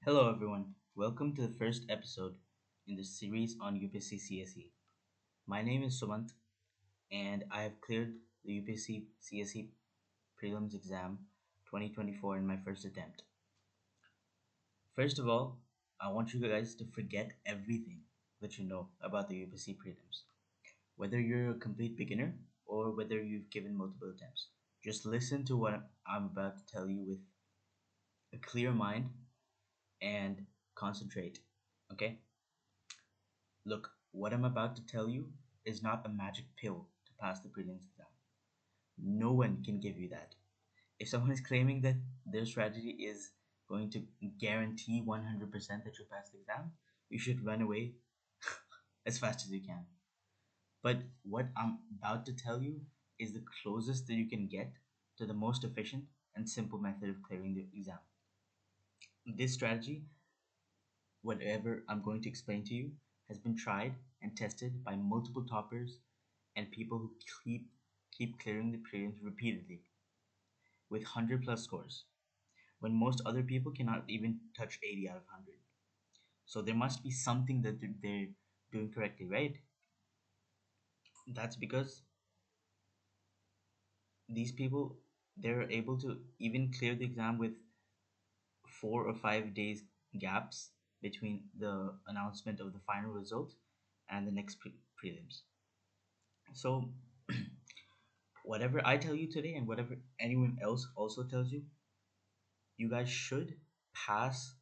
Hello, everyone. Welcome to the first episode in the series on UPSC CSE. My name is Sumant, and I have cleared the UPSC CSE Prelims exam 2024 in my first attempt. First of all, I want you guys to forget everything that you know about the UPSC Prelims, whether you're a complete beginner or whether you've given multiple attempts. Just listen to what I'm about to tell you with a clear mind and concentrate. Okay? Look, what I'm about to tell you is not a magic pill to pass the prelims exam. No one can give you that. If someone is claiming that their strategy is going to guarantee 100% that you pass the exam, you should run away as fast as you can. But what I'm about to tell you is the closest that you can get to the most efficient and simple method of clearing the exam. This strategy, whatever I'm going to explain to you, has been tried and tested by multiple toppers and people who keep clearing the prelims repeatedly with 100 plus scores when most other people cannot even touch 80 out of 100. So there must be something that they're doing correctly, right? That's because these people, they're able to even clear the exam with 4 or 5 days gaps between the announcement of the final result and the next prelims. So whatever I tell you today and whatever anyone else also tells you, you guys should pass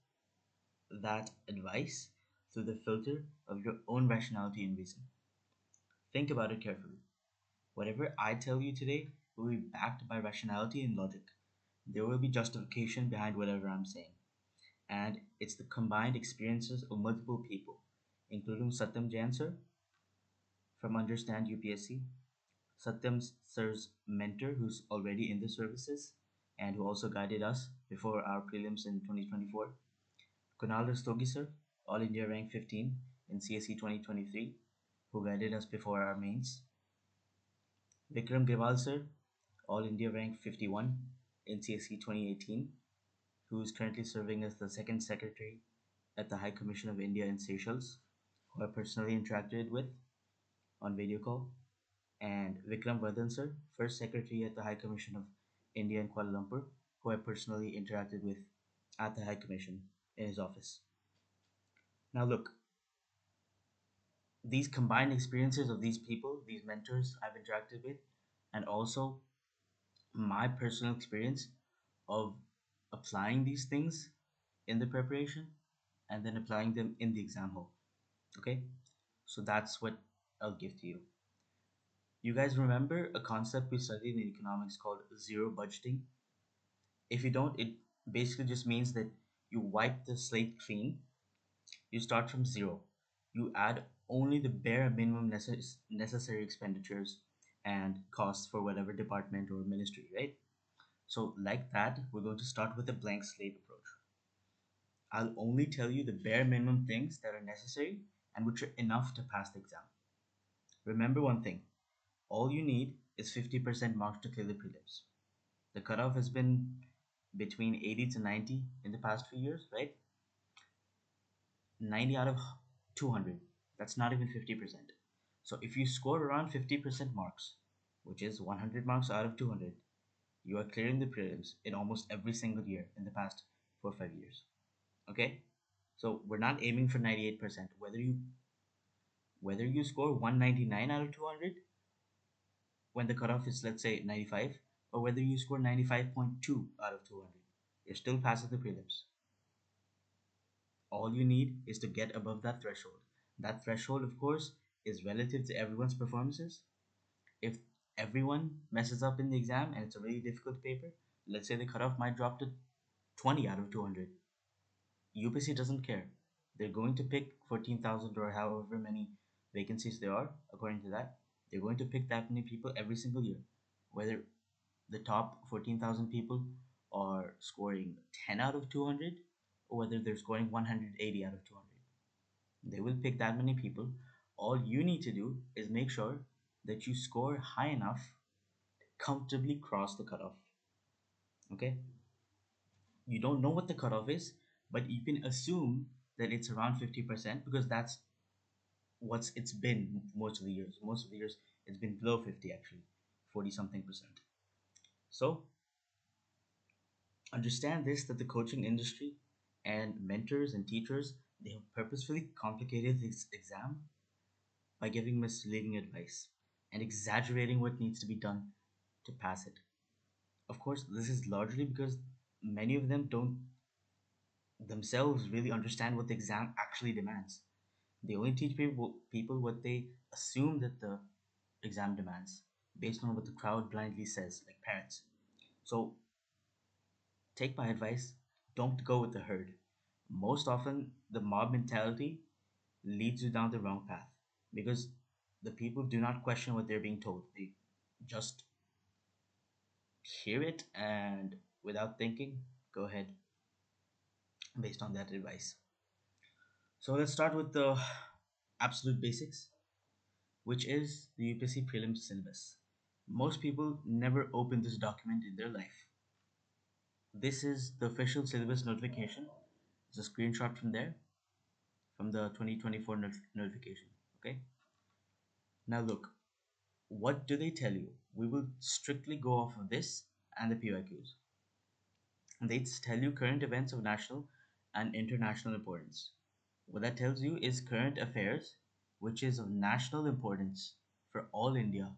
that advice through the filter of your own rationality and reason. Think about it carefully. Whatever I tell you today will be backed by rationality and logic. There will be justification behind whatever I'm saying. And it's the combined experiences of multiple people, including Satyam Jain sir from Understand UPSC, Satyam sir's mentor who's already in the services and who also guided us before our prelims in 2024, Kunal Rastogi sir, All India rank 15 in CSE 2023, who guided us before our mains, Vikram Grewal sir, All India rank 51 in CSE 2018, who is currently serving as the second secretary at the High Commission of India in Seychelles, who I personally interacted with on video call, and Vikram Vardhan sir, first secretary at the High Commission of India in Kuala Lumpur, who I personally interacted with at the High Commission in his office. Now, look, these combined experiences of these people, these mentors I've interacted with, and also my personal experience of applying these things in the preparation and then applying them in the exam hall. Okay, so that's what I'll give to you. You guys remember a concept we studied in economics called zero budgeting? If you don't, it basically just means that you wipe the slate clean. You start from zero. You add only the bare minimum necessary expenditures and costs for whatever department or ministry, right? So, like that, we're going to start with a blank slate approach. I'll only tell you the bare minimum things that are necessary and which are enough to pass the exam. Remember one thing, all you need is 50% marks to clear the prelims. The cutoff has been between 80 to 90 in the past few years, right? 90 out of 200. That's not even 50%. So if you score around 50% marks, which is 100 marks out of 200, you are clearing the prelims in almost every single year in the past 4 or 5 years. Okay? So we're not aiming for 98%. Whether you score 199 out of 200 when the cutoff is, let's say, 95, or whether you score 95.2 out of 200, you're still passing the prelims. All you need is to get above that threshold. That threshold, of course, is relative to everyone's performances. If everyone messes up in the exam and it's a really difficult paper, let's say the cutoff might drop to 20 out of 200. UPSC doesn't care. They're going to pick 14,000 or however many vacancies there are, according to that. They're going to pick that many people every single year. Whether the top 14,000 people are scoring 10 out of 200 or whether they're scoring 180 out of 200. They will pick that many people. All you need to do is make sure that you score high enough to comfortably cross the cutoff. Okay? You don't know what the cutoff is, but you can assume that it's around 50% because that's what's it's been most of the years. Most of the years it's been below 50 actually, 40 something percent. So understand this that the coaching industry and mentors and teachers they have purposefully complicated this exam by giving misleading advice and exaggerating what needs to be done to pass it. Of course, this is largely because many of them don't themselves really understand what the exam actually demands. They only teach people what they assume that the exam demands based on what the crowd blindly says, like parents. So take my advice, don't go with the herd. Most often, the mob mentality leads you down the wrong path because the people do not question what they're being told. They just hear it and without thinking, go ahead based on that advice. So let's start with the absolute basics, which is the UPSC Prelims syllabus. Most people never open this document in their life. This is the official syllabus notification. It's a screenshot from there, from the 2024 notification. Okay. Now look, what do they tell you? We will strictly go off of this and the PYQs. They tell you current events of national and international importance. What that tells you is current affairs, which is of national importance for all India,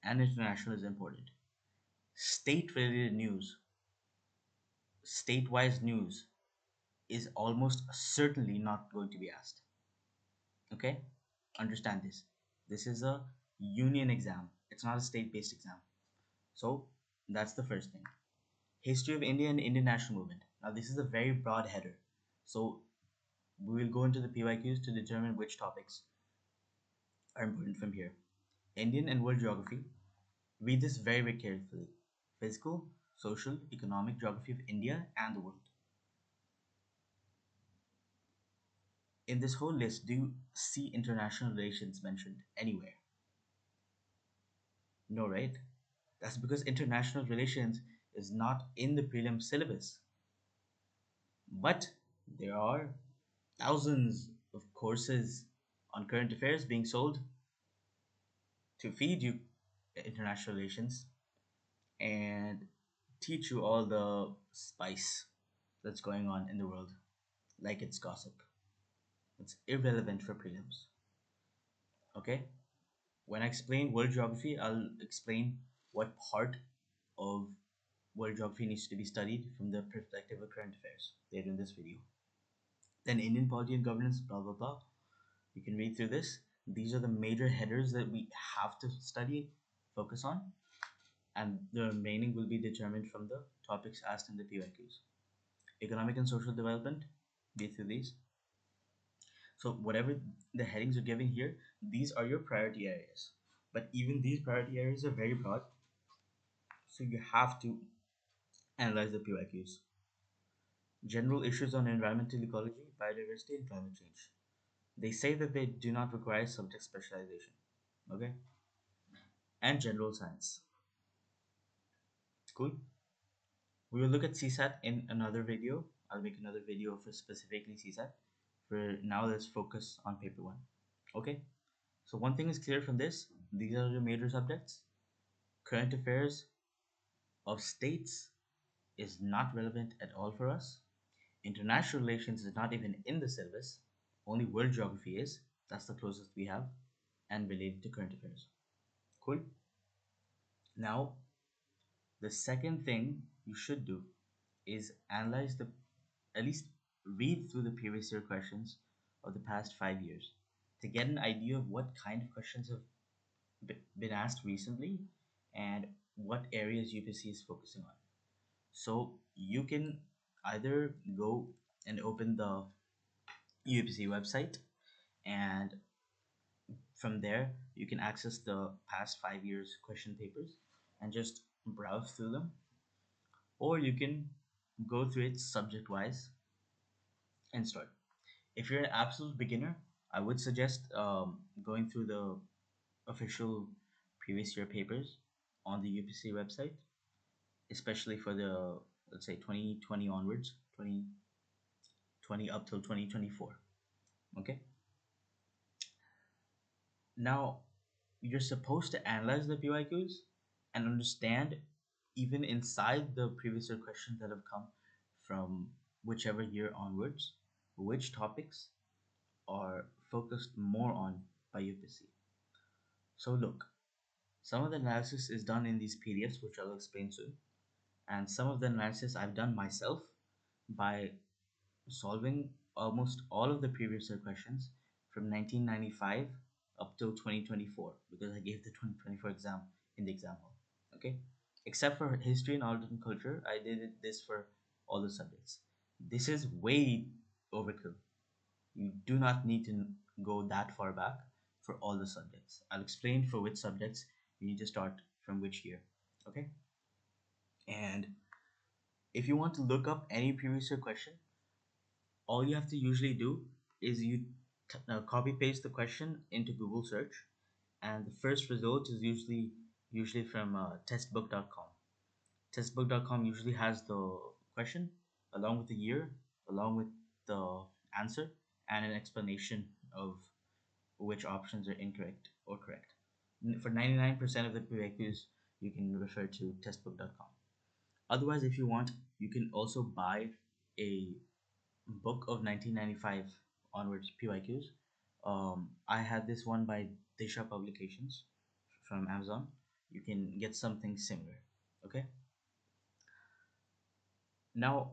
and international is important. State related news, state-wise news, is almost certainly not going to be asked. Okay? Understand this. This is a union exam, it's not a state based exam. So, that's the first thing. History of India and Indian national movement. Now, this is a very broad header. So, we will go into the PYQs to determine which topics are important from here. Indian and world geography. Read this very, very carefully. Physical, social, economic geography of India and the world. In this whole list, do you see international relations mentioned anywhere? No, right? That's because international relations is not in the prelim syllabus. But there are thousands of courses on current affairs being sold to feed you international relations and teach you all the spice that's going on in the world, like it's gossip. It's irrelevant for prelims. Okay? When I explain world geography, I'll explain what part of world geography needs to be studied from the perspective of current affairs later in this video. Then Indian polity and governance, blah blah blah. You can read through this. These are the major headers that we have to study, focus on, and the remaining will be determined from the topics asked in the PYQs. Economic and social development, read through these. So whatever the headings are given here, these are your priority areas. But even these priority areas are very broad, so you have to analyze the PYQs. General issues on environmental ecology, biodiversity, and climate change. They say that they do not require subject specialization. Okay? And general science. Cool. We will look at CSAT in another video. I'll make another video for specifically CSAT. For now, let's focus on paper one. Okay? So one thing is clear from this. These are the major subjects. Current affairs of states is not relevant at all for us. International relations is not even in the syllabus. Only world geography is. That's the closest we have and related to current affairs. Cool. Now, the second thing you should do is analyze the, at least read through the previous year questions of the past 5 years to get an idea of what kind of questions have been asked recently and what areas UPSC is focusing on. So you can either go and open the UPSC website, and from there you can access the past 5 years question papers and just browse through them, or you can go through it subject wise and start. If you're an absolute beginner, I would suggest going through the official previous year papers on the UPSC website, especially for the, let's say, 2020 onwards, 20 20 up till 2024. Okay. Now, you're supposed to analyze the PYQs and understand, even inside the previous year questions that have come from whichever year onwards, which topics are focused more on by UPSC. So, look, some of the analysis is done in these PDFs, which I'll explain soon, and some of the analysis I've done myself by solving almost all of the previous year questions from 1995 up till 2024, because I gave the 2024 exam in the example. Okay, except for history and art and culture, I did this for all the subjects. This is way overkill. You do not need to go that far back for all the subjects. I'll explain for which subjects you need to start from which year. Okay, and if you want to look up any previous year question, all you have to usually do is you copy paste the question into Google search, and the first result is usually from testbook.com. Testbook.com usually has the question along with the year, along with the answer, and an explanation of which options are incorrect or correct. For 99% of the PYQs, you can refer to testbook.com. Otherwise, if you want, you can also buy a book of 1995 onwards PYQs. I had this one by Disha Publications from Amazon. You can get something similar. Okay. Now,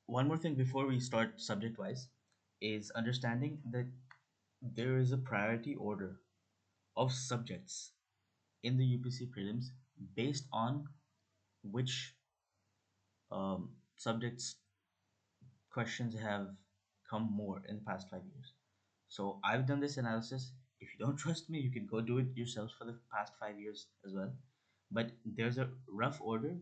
one more thing before we start subject wise is understanding that there is a priority order of subjects in the UPC prelims based on which subjects questions have come more in the past 5 years. So I've done this analysis. If you don't trust me, you can go do it yourselves for the past 5 years as well. But there's a rough order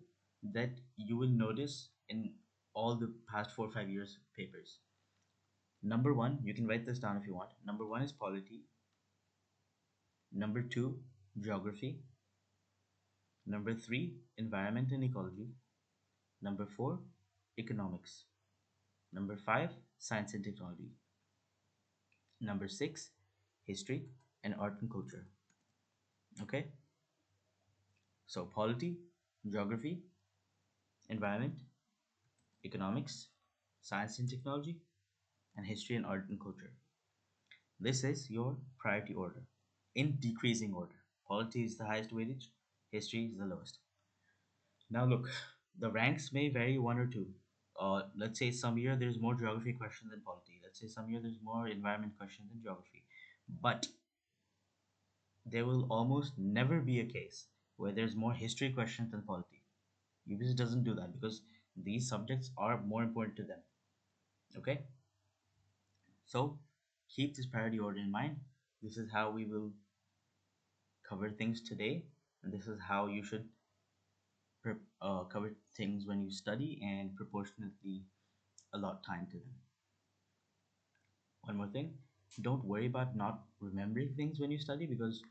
that you will notice in all the past 4 or 5 years papers. Number one, you can write this down if you want. Number one is polity. Number two, geography. Number three, environment and ecology. Number four, economics. Number five, science and technology. Number six, history and art and culture. Okay, so polity, geography, environment, economics, science and technology, and history and art and culture. This is your priority order in decreasing order. Polity is the highest weightage, history is the lowest. Now, look, the ranks may vary one or two. Let's say some year there's more geography questions than polity. Let's say some year there's more environment questions than geography. But there will almost never be a case where there's more history questions than polity. UPSC doesn't do that because these subjects are more important to them. Okay, so keep this priority order in mind. This is how we will cover things today, and this is how you should cover things when you study and proportionately allot time to them. One more thing, don't worry about not remembering things when you study, because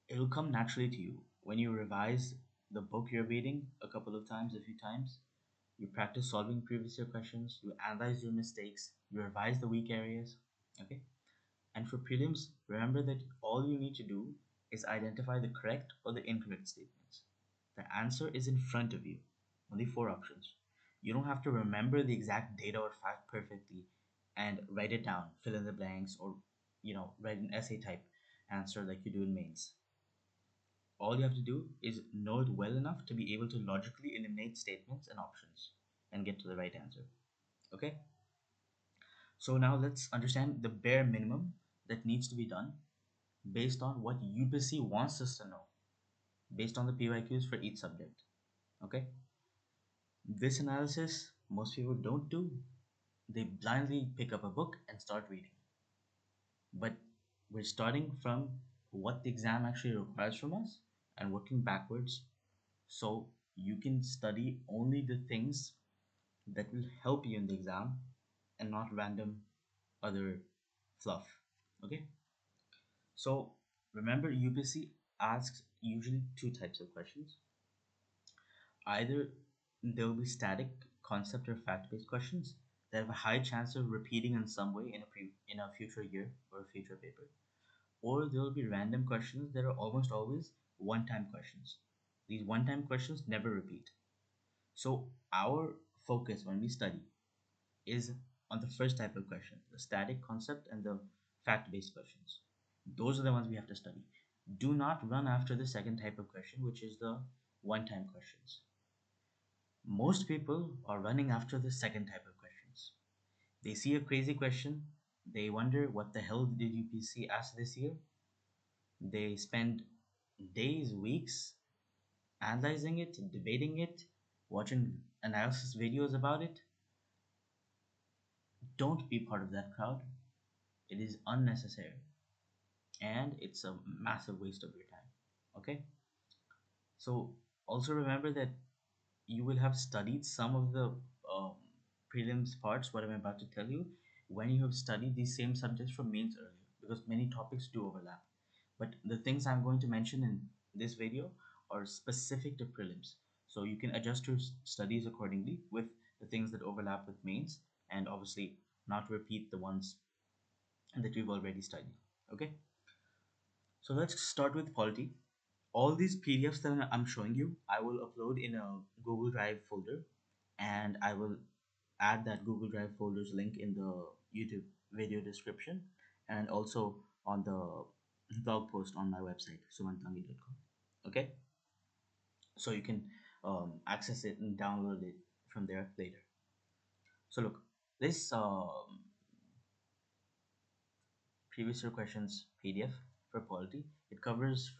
it'll come naturally to you when you revise the book you're reading a couple of times, a few times. You practice solving previous year questions, you analyze your mistakes, you revise the weak areas. Okay, and for prelims, remember that all you need to do is identify the correct or the incorrect statements. The answer is in front of you, only four options. You don't have to remember the exact data or fact perfectly and write it down, fill in the blanks, or write an essay type answer like you do in mains. All you have to do is know it well enough to be able to logically eliminate statements and options and get to the right answer. Okay? So now let's understand the bare minimum that needs to be done based on what UPSC wants us to know, based on the PYQs for each subject. Okay? This analysis most people don't do. They blindly pick up a book and start reading. But we're starting from what the exam actually requires from us and working backwards, so you can study only the things that will help you in the exam and not random other fluff. Okay, so remember, UPSC asks usually two types of questions. Either there will be static concept or fact based questions, that have a high chance of repeating in some way in a future year or a future paper, or there will be random questions that are almost always one-time questions. These one-time questions never repeat. So our focus when we study is on the first type of question, the static concept and the fact-based questions. Those are the ones we have to study. Do not run after the second type of question, which is the one-time questions. Most people are running after the second type of questions. They see a crazy question, they wonder what the hell did UPSC ask this year? They spend days, weeks analyzing it, debating it, watching analysis videos about it. Don't be part of that crowd. It is unnecessary and it's a massive waste of your time. Okay? So also remember that you will have studied some of the um, prelims parts, what I'm about to tell you, when you have studied these same subjects from mains earlier, because many topics do overlap. But the things I'm going to mention in this video are specific to prelims. So you can adjust your studies accordingly with the things that overlap with mains, and obviously not repeat the ones that you've already studied. Okay, so let's start with polity. All these PDFs that I'm showing you, I will upload in a Google Drive folder, and I will add that Google Drive folder's link in the YouTube video description and also on the blog post on my website, sumantangi.com. Okay, so you can access it and download it from there later. So look, this previous year questions PDF for polity, it covers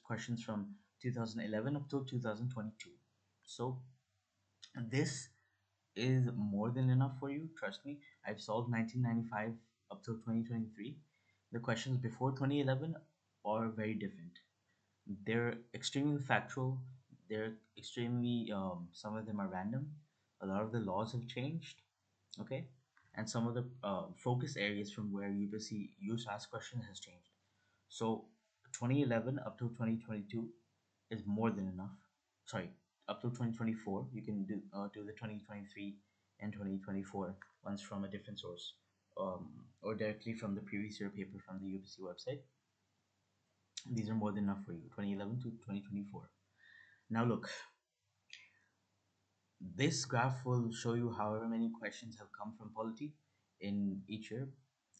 questions from 2011 up to 2022. So this is more than enough for you. Trust me, I've solved 1995 up till 2023. The questions before 2011 are very different. They're extremely factual. They're extremely, some of them are random. A lot of the laws have changed. Okay. And some of the focus areas from where UPSC used to ask questions has changed. So 2011 up to 2022 is more than enough. Sorry, up to 2024, you can do the 2023 and 2024 ones from a different source, or directly from the previous year paper from the UPSC website. These are more than enough for you, 2011 to 2024. Now look, this graph will show you however many questions have come from polity in each year.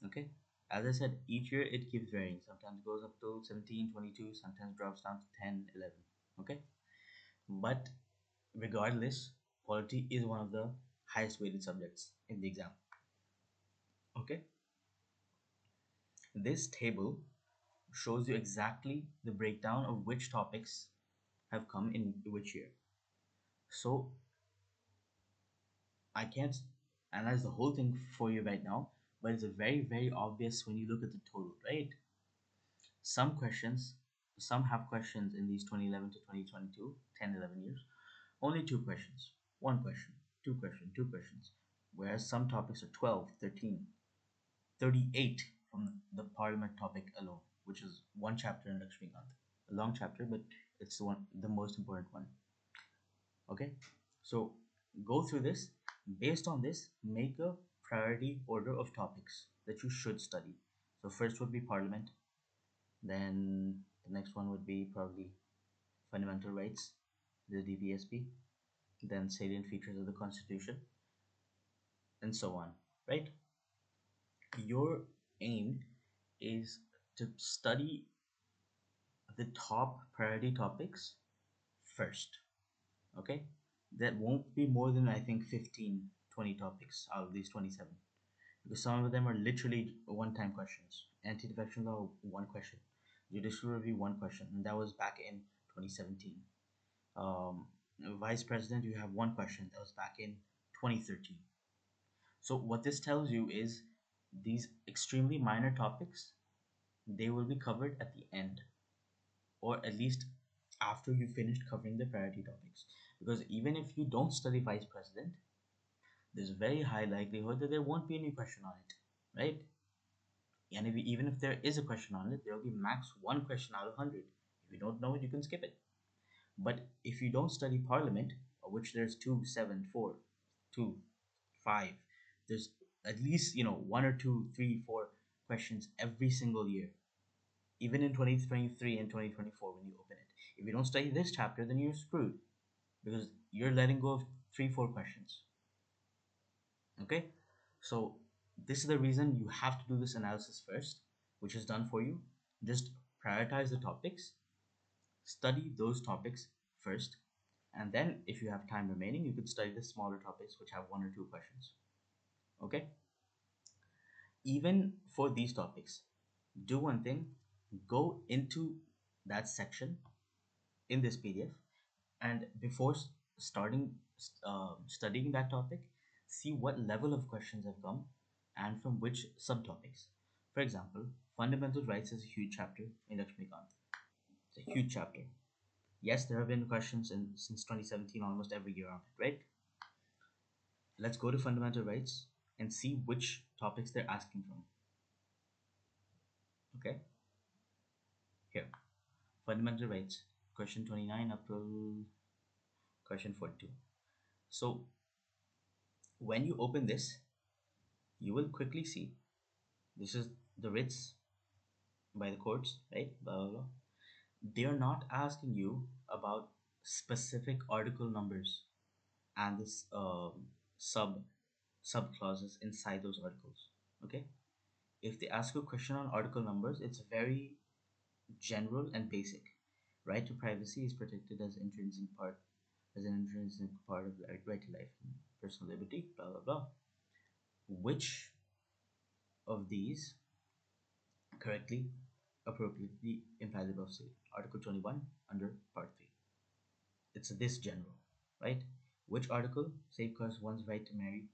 Okay, as I said, each year it keeps varying. Sometimes it goes up to 17, 22, sometimes drops down to 10, 11. Okay, but regardless, polity is one of the highest weighted subjects in the exam. Okay, this table shows you exactly the breakdown of which topics have come in which year. So I can't analyze the whole thing for you right now, but it's a very obvious when you look at the total, right? Some questions, some have questions in these 2011 to 2022, 10, 11 years, only two questions, one question, two questions, two questions, whereas some topics are 12, 13, 38 from the parliament topic alone, which is one chapter in Lakshmikant. A long chapter, but it's the most important one. Okay, so go through this. Based on this, make a priority order of topics that you should study. So first would be parliament, then the next one would be probably fundamental rights, the DPSP, then salient features of the constitution, and so on, right? Your aim is to study the top priority topics first. Okay, that won't be more than, I think, 15, 20 topics out of these 27, because some of them are literally one time questions. Anti-defection law, one question. Judicial review, one question, and that was back in 2017. um, Vice president, you have one question that was back in 2013. So what this tells you is these extremely minor topics, they will be covered at the end, or at least after you finished covering the priority topics. Because even if you don't study vice president, there's a very high likelihood that there won't be any question on it, right? And even if there is a question on it, there will be max one question out of 100. If you don't know it, you can skip it. But if you don't study parliament, of which there's two, seven, four, two, five. There's at least, one or two, three, four questions every single year, even in 2023 and 2024 when you open it. If you don't study this chapter, then you're screwed because you're letting go of three, four questions. Okay? So, this is the reason you have to do this analysis first, which is done for you. Just prioritize the topics, study those topics first, and then if you have time remaining, you could study the smaller topics which have one or two questions. Okay? Even for these topics, do one thing, go into that section in this PDF, and before starting studying that topic, see what level of questions have come and from which subtopics. For example, fundamental rights is a huge chapter in Lakshmikant. It's a huge chapter. Yes, there have been questions since 2017 almost every year on it, right? Let's go to fundamental rights and see which topics they're asking from. Okay, here, fundamental rights, question 29 up to question 42. So when you open this, you will quickly see this is the writs by the courts, right? Blah, blah, blah. They are not asking you about specific article numbers and this sub clauses inside those articles. Okay, if they ask you a question on article numbers, it's very general and basic. Right to privacy is protected as an intrinsic part of right to life and personal liberty. Blah blah blah. Which of these correctly, appropriately infallible of state? Article 21 under Part 3. It's this general, right? Which article safeguards one's right to marry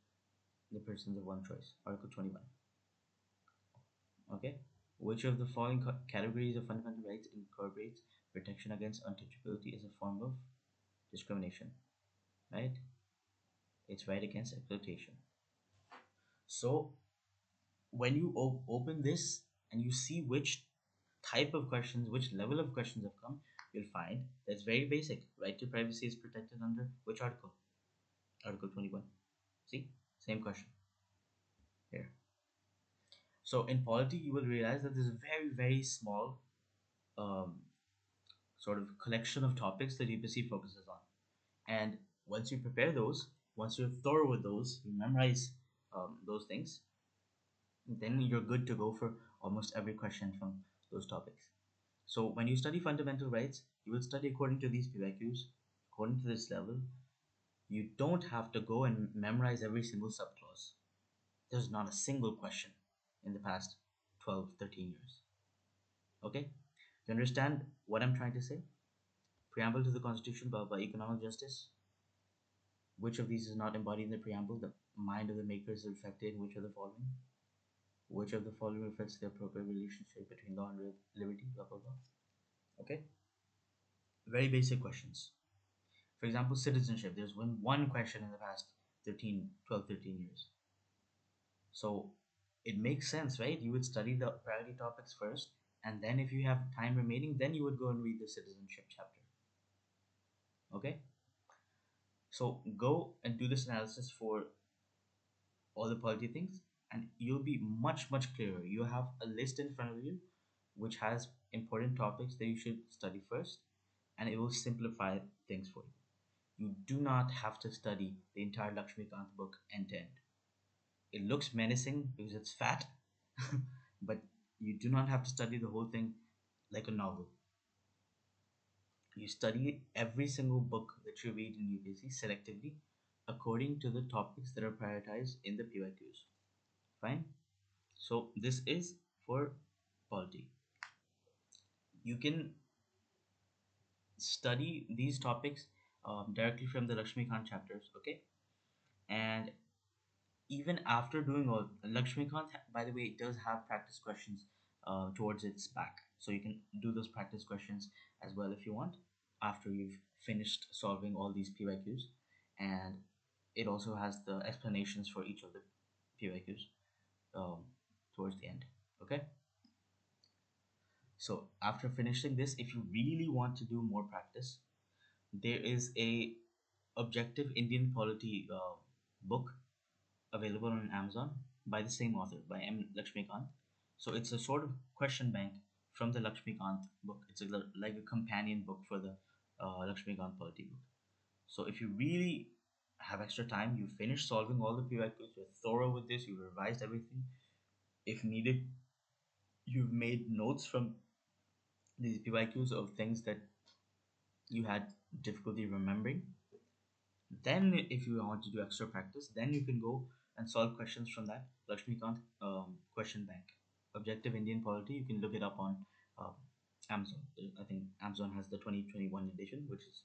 the persons of one choice? Article 21. Okay. Which of the following categories of fundamental rights incorporates protection against untouchability as a form of discrimination? Right? It's right against exploitation. So when you open this and you see which type of questions, which level of questions have come, you'll find that it's very basic. Right to privacy is protected under which article? Article 21. See? Same question here. So in polity, you will realize that there's a very, very small um, sort of collection of topics that UPSC focuses on. And once you prepare those, once you're thorough with those, you memorize those things, then you're good to go for almost every question from those topics. So when you study fundamental rights, you will study according to these PYQs, according to this level. You don't have to go and memorize every single subclause. There's not a single question in the past 12, 13 years. Okay? You understand what I'm trying to say? Preamble to the Constitution by economic justice. Which of these is not embodied in the preamble? The mind of the maker is reflected in which of the following? Which of the following reflects the appropriate relationship between law and liberty? Blah blah blah. Okay? Very basic questions. For example, citizenship. There's one question in the past 12, 13 years. So it makes sense, right? You would study the priority topics first, and then if you have time remaining, then you would go and read the citizenship chapter. Okay? So go and do this analysis for all the polity things, and you'll be much, much clearer. You have a list in front of you which has important topics that you should study first, and it will simplify things for you. You do not have to study the entire Lakshmikant book end to end. It looks menacing because it's fat, but you do not have to study the whole thing like a novel. You study every single book that you read in UPSC selectively according to the topics that are prioritized in the PYQs. Fine? So, this is for polity. You can study these topics directly from the Lakshmikant chapters, okay? And even after doing all, Lakshmikant, by the way, does have practice questions towards its back. So you can do those practice questions as well if you want after you've finished solving all these PYQs. And it also has the explanations for each of the PYQs um, towards the end. Okay. So after finishing this, if you really want to do more practice, there is a objective Indian polity book available on Amazon by the same author, by M. Lakshmikant. So it's a sort of question bank from the Lakshmikant book. It's like a companion book for the Lakshmikant polity book. So if you really have extra time, you finish solving all the PYQs, you're thorough with this, you revised everything. If needed, you've made notes from these PYQs of things that you had difficulty remembering. Then, if you want to do extra practice, then you can go and solve questions from that Lakshmikant question bank. Objective Indian Polity, you can look it up on um, Amazon. I think Amazon has the 2021 edition, which is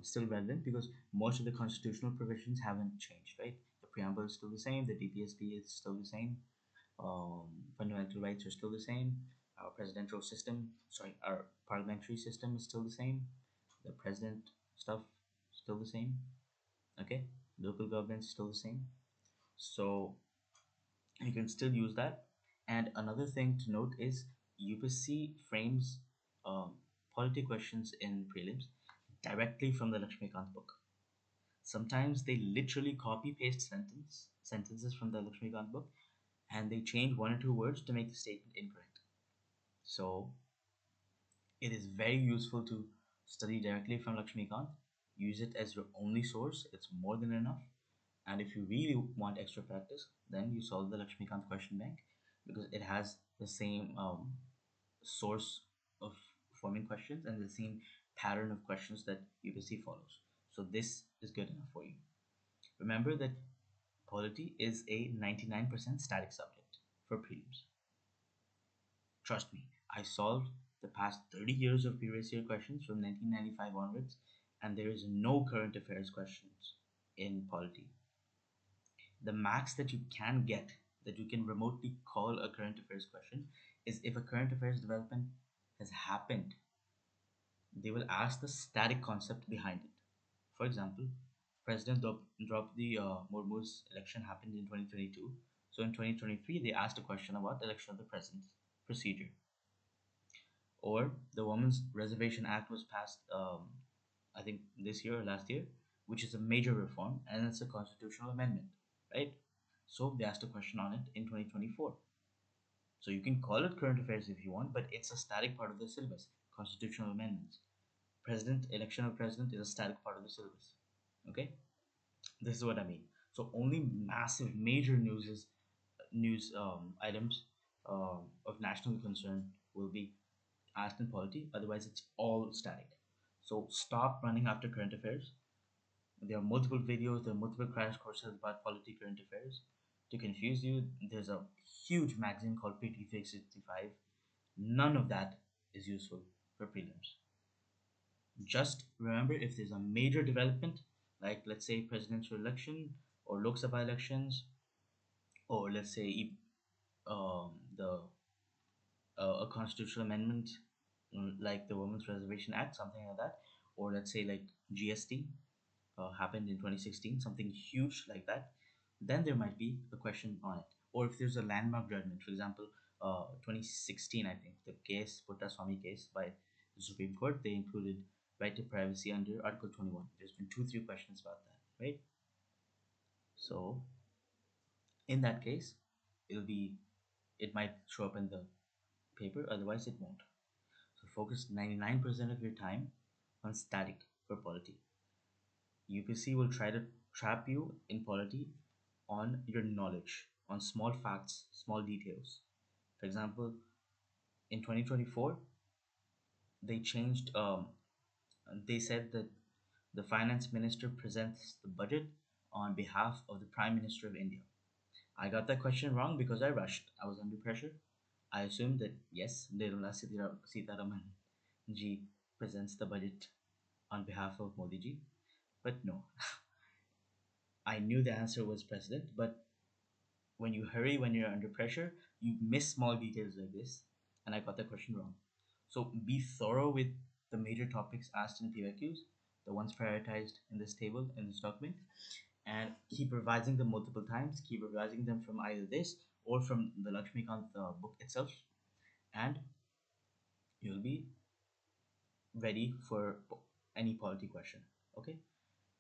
still relevant because most of the constitutional provisions haven't changed, right? The preamble is still the same, the DPSP is still the same, um, fundamental rights are still the same, our presidential system, sorry, our parliamentary system is still the same, the president stuff still the same. Okay, local government is still the same, so you can still use that. And another thing to note is UPSC frames um, polity questions in prelims directly from the Lakshmikant book. Sometimes they literally copy paste sentences from the Lakshmikant book, and they change one or two words to make the statement incorrect. So it is very useful to study directly from Lakshmikant. Use it as your only source. It's more than enough. And if you really want extra practice, then you solve the Lakshmikant question bank because it has the same source of forming questions and the same pattern of questions that UPSC follows. So this is good enough for you. Remember that polity is a 99% static subject for prelims. Trust me, I solved the past 30 years of previous year questions from 1995 onwards, and there is no current affairs questions in polity. The max that you can get, that you can remotely call a current affairs question, is if a current affairs development has happened. They will ask the static concept behind it. For example, President Draupadi Murmu's election happened in 2022. So in 2023, they asked a question about election of the president's procedure. Or the Women's Reservation Act was passed, I think this year or last year, which is a major reform and it's a constitutional amendment, right? So they asked a question on it in 2024. So you can call it current affairs if you want, but it's a static part of the syllabus. Constitutional amendments, president, election of president is a static part of the syllabus. Okay, this is what I mean. So only massive, major news items of national concern will be asked in polity. Otherwise, it's all static. So stop running after current affairs. There are multiple videos, there are multiple crash courses about polity current affairs. To confuse you, there's a huge magazine called PT365. None of that is useful for prelims. Just remember if there's a major development, like let's say presidential election or Lok Sabha elections, or let's say the a constitutional amendment like the Women's Reservation Act, something like that, or let's say like GST happened in 2016, something huge like that, then there might be a question on it. Or if there's a landmark judgment, for example, 2016, I think, the case, Puttaswamy case by the Supreme Court, they included right to privacy under Article 21. There's been two, three questions about that, right? So in that case, it'll be, it might show up in the paper, otherwise it won't. So focus 99% of your time on static for polity. UPSC will try to trap you in polity on your knowledge, on small facts, small details. For example, in 2024, they changed, they said that the finance minister presents the budget on behalf of the Prime Minister of India. I got that question wrong because I rushed. I was under pressure. I assumed that yes, Nirmala Sitaraman ji presents the budget on behalf of Modi ji, but no. I knew the answer was president, but when you hurry, when you're under pressure, you miss small details like this, and I got the question wrong. So be thorough with the major topics asked in PYQs, the ones prioritized in this table, in this document, and keep revising them multiple times. Keep revising them from either this or from the Lakshmikant book itself, and you'll be ready for any polity question. Okay?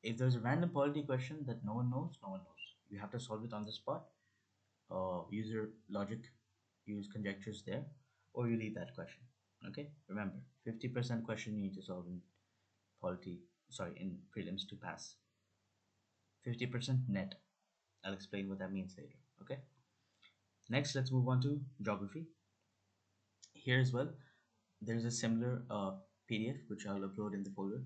If there's a random polity question that no one knows, no one knows. You have to solve it on the spot. Use your logic, use conjectures there, or you leave that question. Okay, remember, 50% question you need to solve in polity, sorry, in prelims to pass. 50% net. I'll explain what that means later. Okay, next let's move on to geography. Here as well, there's a similar PDF which I'll upload in the folder.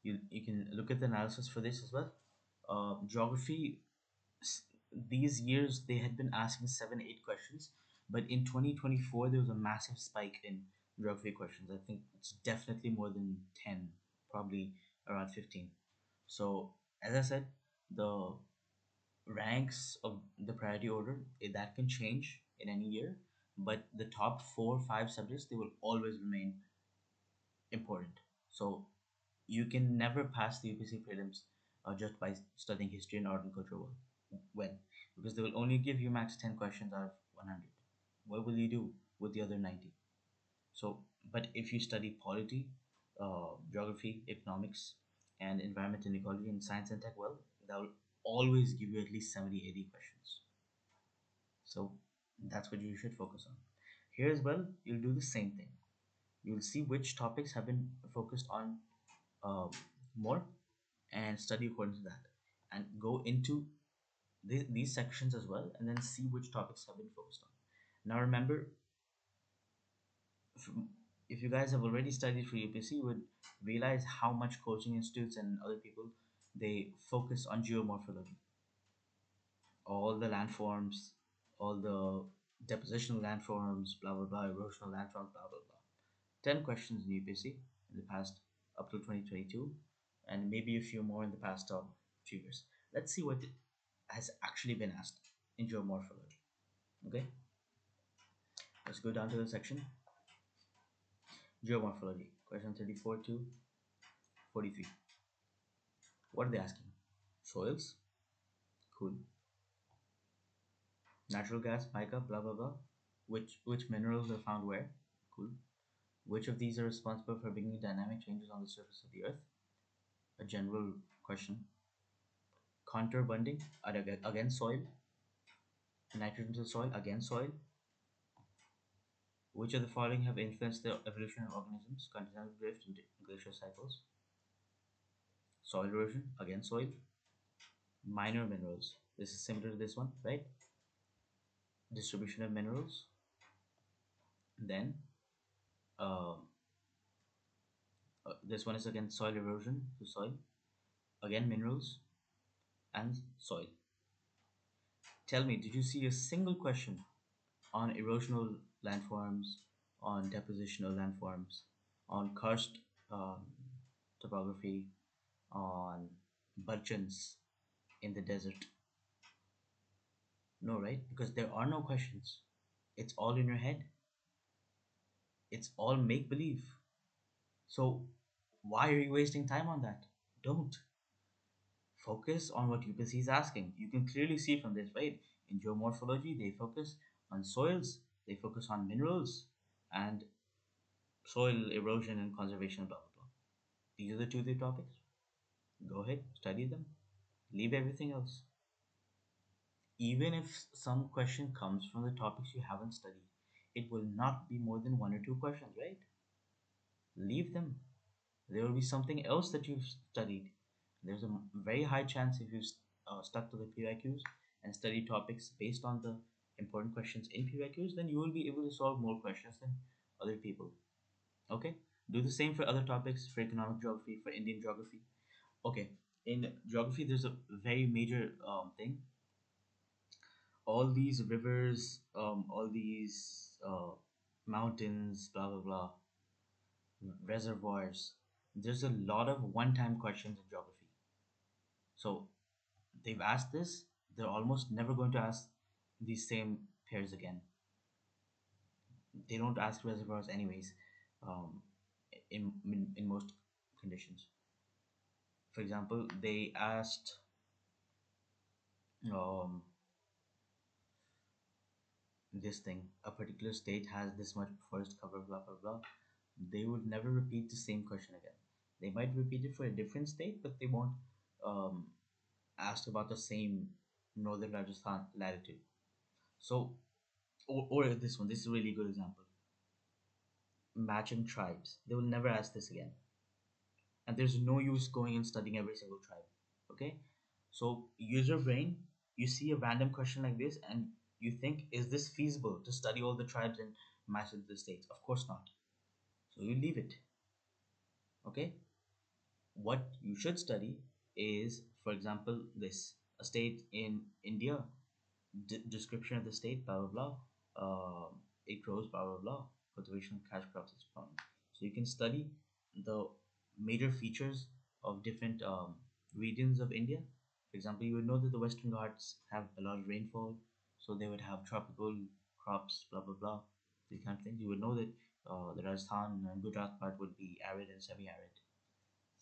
You can look at the analysis for this as well. Geography, s- these years they had been asking 7 8 questions, but in 2024 there was a massive spike in geography questions. I think it's definitely more than 10, probably around 15. So as I said, the ranks of the priority order, that can change in any year, but the top 4 5 subjects, they will always remain important. So you can never pass the UPSC prelims just by studying history and art and culture well. When? Because they will only give you max 10 questions out of 100. What will you do with the other 90? So, but if you study polity, geography, economics, and environment and ecology and science and tech well, that will always give you at least 70 80 questions. So that's what you should focus on. Here as well, you'll do the same thing. You'll see which topics have been focused on uh, more and study according to that, and go into these sections as well, and then see which topics have been focused on. Now remember, if, if you guys have already studied for UPSC, you would realize how much coaching institutes and other people, they focus on geomorphology, all the landforms, all the depositional landforms, blah blah blah, erosional landforms, blah blah blah. 10 questions in UPSC in the past up to 2022, and maybe a few more in the past few years. Let's see what has actually been asked in geomorphology. Okay, let's go down to the section geomorphology, question 34 to 43. What are they asking? Soils, cool. Natural gas, mica, blah blah blah. Which minerals are found where? Cool. Which of these are responsible for bringing dynamic changes on the surface of the earth? A general question. Contour bunding, again soil. Nitrogen to soil, again soil. Which of the following have influenced the evolution of organisms? Continental drift and glacial cycles. Soil erosion, again soil. Minor minerals. This is similar to this one, right? Distribution of minerals. Then uh, this one is again soil erosion to soil. Again minerals and soil. Tell me, did you see a single question on erosional landforms, on depositional landforms, on karst um, topography, on budgeons in the desert? No, right? Because there are no questions. It's all in your head. It's all make believe. So why are you wasting time on that? Don't. Focus on what UPSC is asking. You can clearly see from this, right? In geomorphology, they focus on soils, they focus on minerals, and soil erosion and conservation, blah blah blah. These are the two three topics. Go ahead, study them. Leave everything else. Even if some question comes from the topics you haven't studied, it will not be more than 1 or 2 questions, right? Leave them. There will be something else that you've studied. There's a very high chance if you've stuck to the PYQs and study topics based on the important questions in PYQs, then you will be able to solve more questions than other people. Okay? Do the same for other topics, for economic geography, for Indian geography. Okay, in geography, there's a very major thing. All these rivers, all these mountains, blah blah blah, reservoirs. There's a lot of one-time questions in geography. So they've asked this. They're almost never going to ask these same pairs again. They don't ask reservoirs anyways. Um, in most conditions. For example, they asked um, this thing, a particular state has this much forest cover, blah blah blah. They would never repeat the same question again. They might repeat it for a different state, but they won't um, ask about the same northern Rajasthan latitude. So, or this one, this is a really good example. Matching tribes. They will never ask this again. And there's no use going and studying every single tribe. Okay? So, use your brain. You see a random question like this, and you think, is this feasible to study all the tribes and match it to the states? Of course not. So, you leave it. Okay? What you should study is, for example, this a state in India, description of the state, blah blah blah. It grows, blah blah blah. Cultivation of cash crops is common. So you can study the major features of different regions of India. For example, you would know that the Western Ghats have a lot of rainfall, so they would have tropical crops, blah blah blah. These kind of things. You would know that the Rajasthan and Gujarat part would be arid and semi-arid.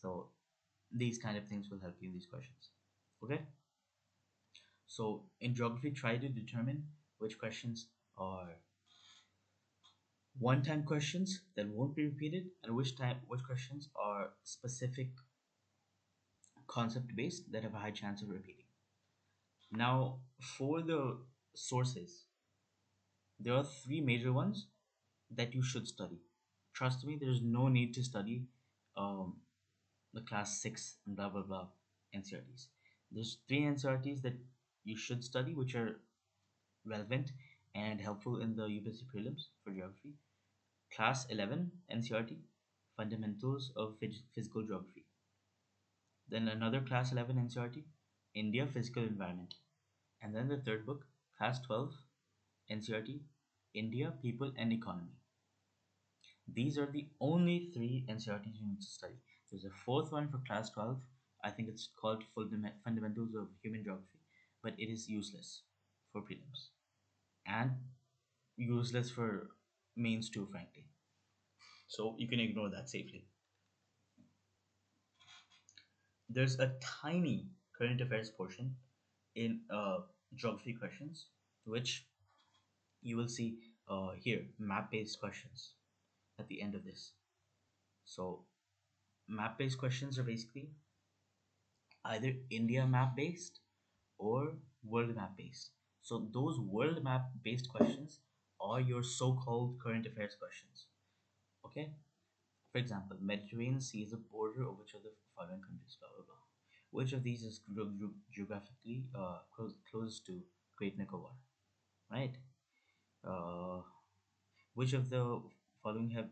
So these kind of things will help you in these questions. Okay, so in geography, try to determine which questions are one-time questions that won't be repeated, and which questions are specific concept based that have a high chance of repeating. Now, for the sources, there are three major ones that you should study. Trust me, there's no need to study um, the class 6 and blah blah blah NCRTs. There's three NCRTs that you should study, which are relevant and helpful in the UPSC Prelims for geography. Class 11 NCRT, Fundamentals of Physical Geography. Then another Class 11 NCRT, India Physical Environment. And then the third book, Class 12 NCRT, India People and Economy. These are the only three NCRTs you need to study. There's a fourth one for Class 12. I think it's called Fundamentals of Human Geography, but it is useless for prelims and useless for mains too, frankly. So you can ignore that safely. There's a tiny current affairs portion in geography questions, which you will see here map based questions at the end of this. So, map based questions are basically either India map based or world map based. So, those world map based questions are your so called current affairs questions. Okay? For example, Mediterranean Sea is a border of which of the following countries, blah blah blah. Which of these is geographically close to Great Nicobar, right? Uh, which of the following have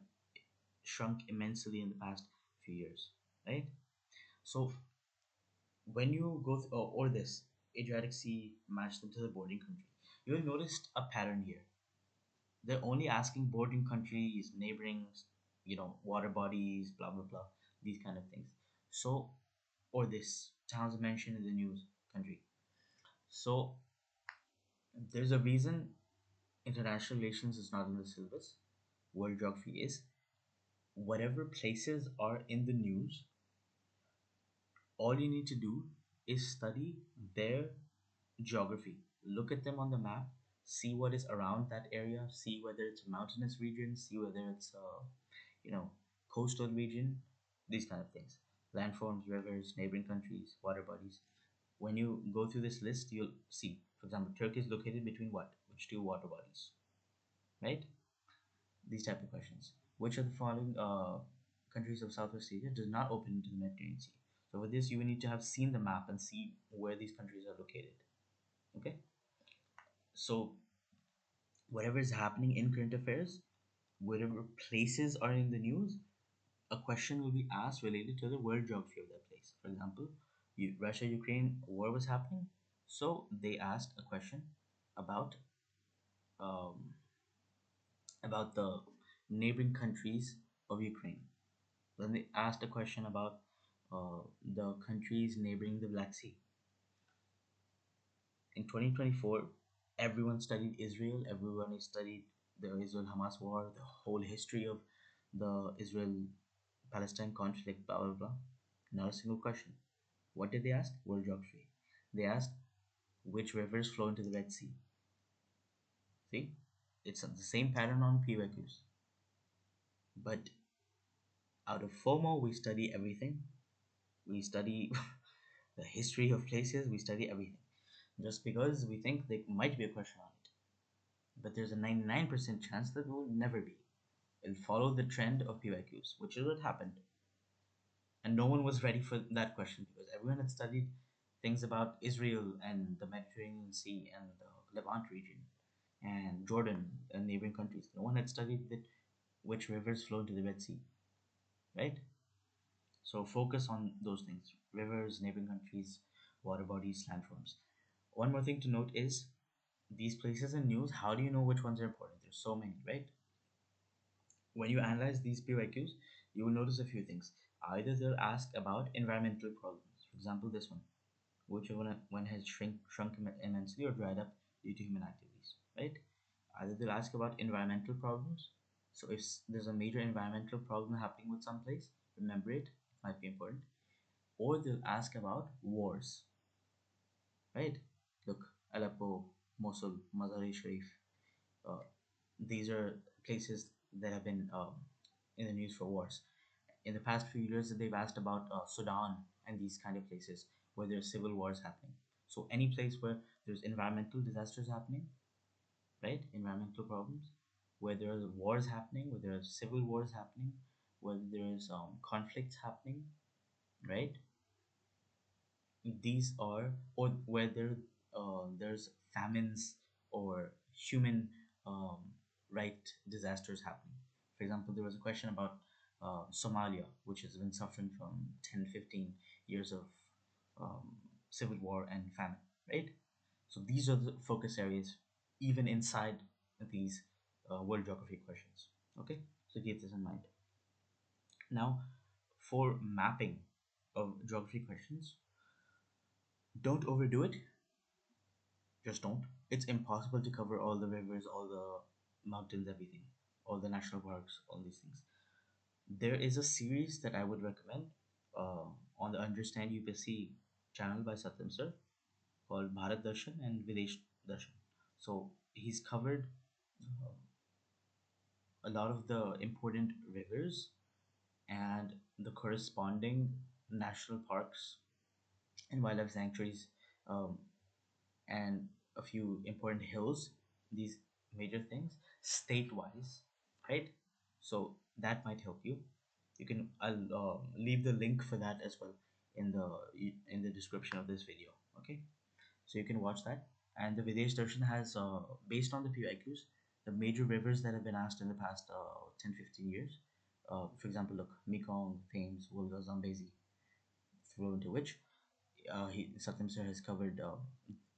shrunk immensely in the past few years, right? So when you go or this Adriatic Sea, match them to the bordering country, you'll notice a pattern here. They're only asking bordering countries, neighboring, water bodies, blah blah blah, these kind of things. So, or this towns mentioned in the news country. So, there's a reason international relations is not in the syllabus. World geography is. Whatever places are in the news, all you need to do is study their geography. Look at them on the map, see what is around that area, see whether it's a mountainous region, see whether it's a you know coastal region, these kind of things. Landforms, rivers, neighboring countries, water bodies. When you go through this list, you'll see, for example, Turkey is located between what? Which two water bodies? Right? These type of questions. Which of the following countries of Southwest Asia does not open into the Mediterranean Sea? So with this, you will need to have seen the map and see where these countries are located. Okay. So whatever is happening in current affairs, whatever places are in the news, a question will be asked related to the world geography of that place. For example, Russia-Ukraine war was happening, so they asked a question about um, about the neighboring countries of Ukraine. Then they asked a question about the countries neighboring the Black Sea. In 2024, everyone studied Israel, everyone studied the Israel Hamas war, the whole history of the Israel Palestine conflict, blah blah blah. Not a single question. What did they ask? World geography. They asked which rivers flow into the Red Sea. See? It's the same pattern on PYQs. But out of FOMO, we study everything. We study the history of places, we study everything. just because we think there might be a question on it. But there's a 99% chance that will never be. It'll follow the trend of PYQs, which is what happened. And no one was ready for that question because everyone had studied things about Israel and the Mediterranean Sea and the Levant region and Jordan and neighboring countries. No one had studied which rivers flow into the Red Sea, right? So focus on those things: rivers, neighboring countries, water bodies, landforms. One more thing to note is these places in news. How do you know which ones are important? There's so many, right? When you analyze these PYQs, you will notice a few things. Either they'll ask about environmental problems. For example, this which one has shrunk immensely or dried up due to human activities, right? Either they'll ask about environmental problems. So if there's a major environmental problem happening with some place, remember it. It might be important. Or they'll ask about wars, right? Look, Aleppo, Mosul, Mazar-e-Sharif. Uh, these are places that have been in the news for wars. In the past few years, they've asked about Sudan and these kind of places where there's civil wars happening. So any place where there's environmental disasters happening, right? Environmental problems, where there's wars happening, where there's civil wars happening, where there's conflicts happening, right? These are, or whether there's famines or human um, right disasters happening. For example, there was a question about Somalia, which has been suffering from 10, 15 years of um, civil war and famine, right? So these are the focus areas even inside these world geography questions. Okay, so keep this in mind. Now, for mapping of geography questions, don't overdo it. Just don't. It's impossible to cover all the rivers, all the mountains, everything, all the national parks, all these things. There is a series that I would recommend uh, on the Understand UPSC channel by Satyam sir called Bharat Darshan and Videsh Darshan. So he's covered a lot of the important rivers and the corresponding national parks and wildlife sanctuaries, um, and a few important hills, these major things, state-wise, right? So that might help you. You can I'll leave the link for that as well in the description of this video. Okay, so you can watch that. And the Videsh Darshan has, based on the PIQs, the major rivers that have been asked in the past 10, 15 years. For example, look, Mekong, Thames, Volga, Zambezi, flow into which Satyam sir has covered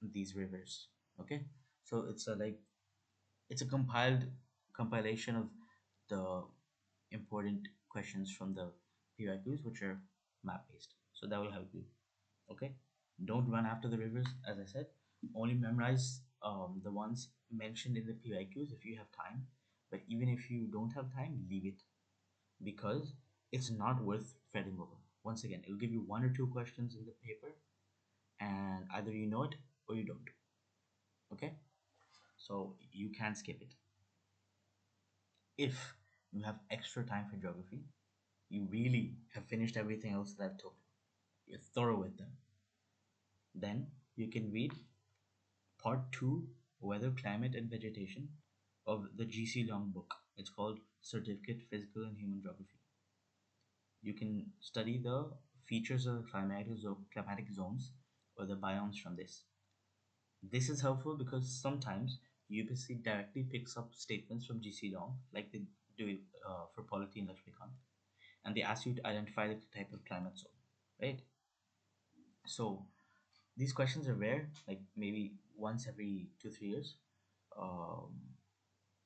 these rivers. Okay, so it's a compilation of the important questions from the PYQs, which are map based. So that will help you. Okay, don't run after the rivers, as I said. Only memorize the ones mentioned in the PYQs if you have time. But even if you don't have time, leave it because it's not worth fretting over. Once again, it'll give you one or two questions in the paper, and either you know it or you don't. Okay, so you can skip it. If you have extra time for geography, you really have finished everything else that I've told you, you're thorough with them, then you can read part 2, Weather, Climate and Vegetation, of the GC Long book. It's called Certificate Physical and Human Geography. You can study the features of the climatic zones or the biomes from this. This is helpful because sometimes UPSC directly picks up statements from GC Long, like they do it for polity and Lakshmikant, and they ask you to identify the type of climate zone, right? So these questions are rare, like maybe once every 2 3 years, um,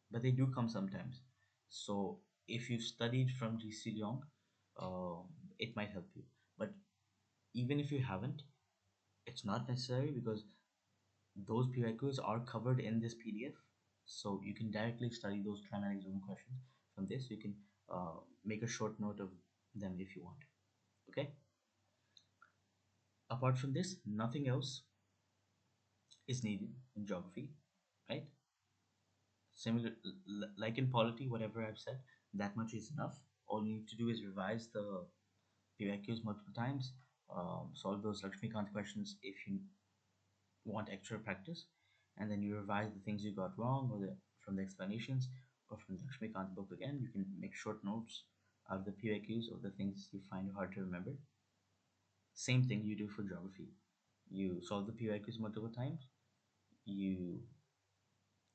but they do come sometimes. So if you've studied from GC Long, it might help you. But even if you haven't, it's not necessary because those PYQs are covered in this PDF. So you can directly study those climatic zone questions from this. You can make a short note of them if you want. Okay. Apart from this, nothing else is needed in geography, right? Similar, like in polity, whatever I've said, that much is enough. All you need to do is revise the PYQs multiple times, solve those Lakshmikant questions if you want extra practice, and then you revise the things you got wrong or from the explanations or from the Lakshmikant book again. You can make short notes out of the PYQs of the things you find hard to remember. Same thing you do for geography. You solve the PYQs multiple times. You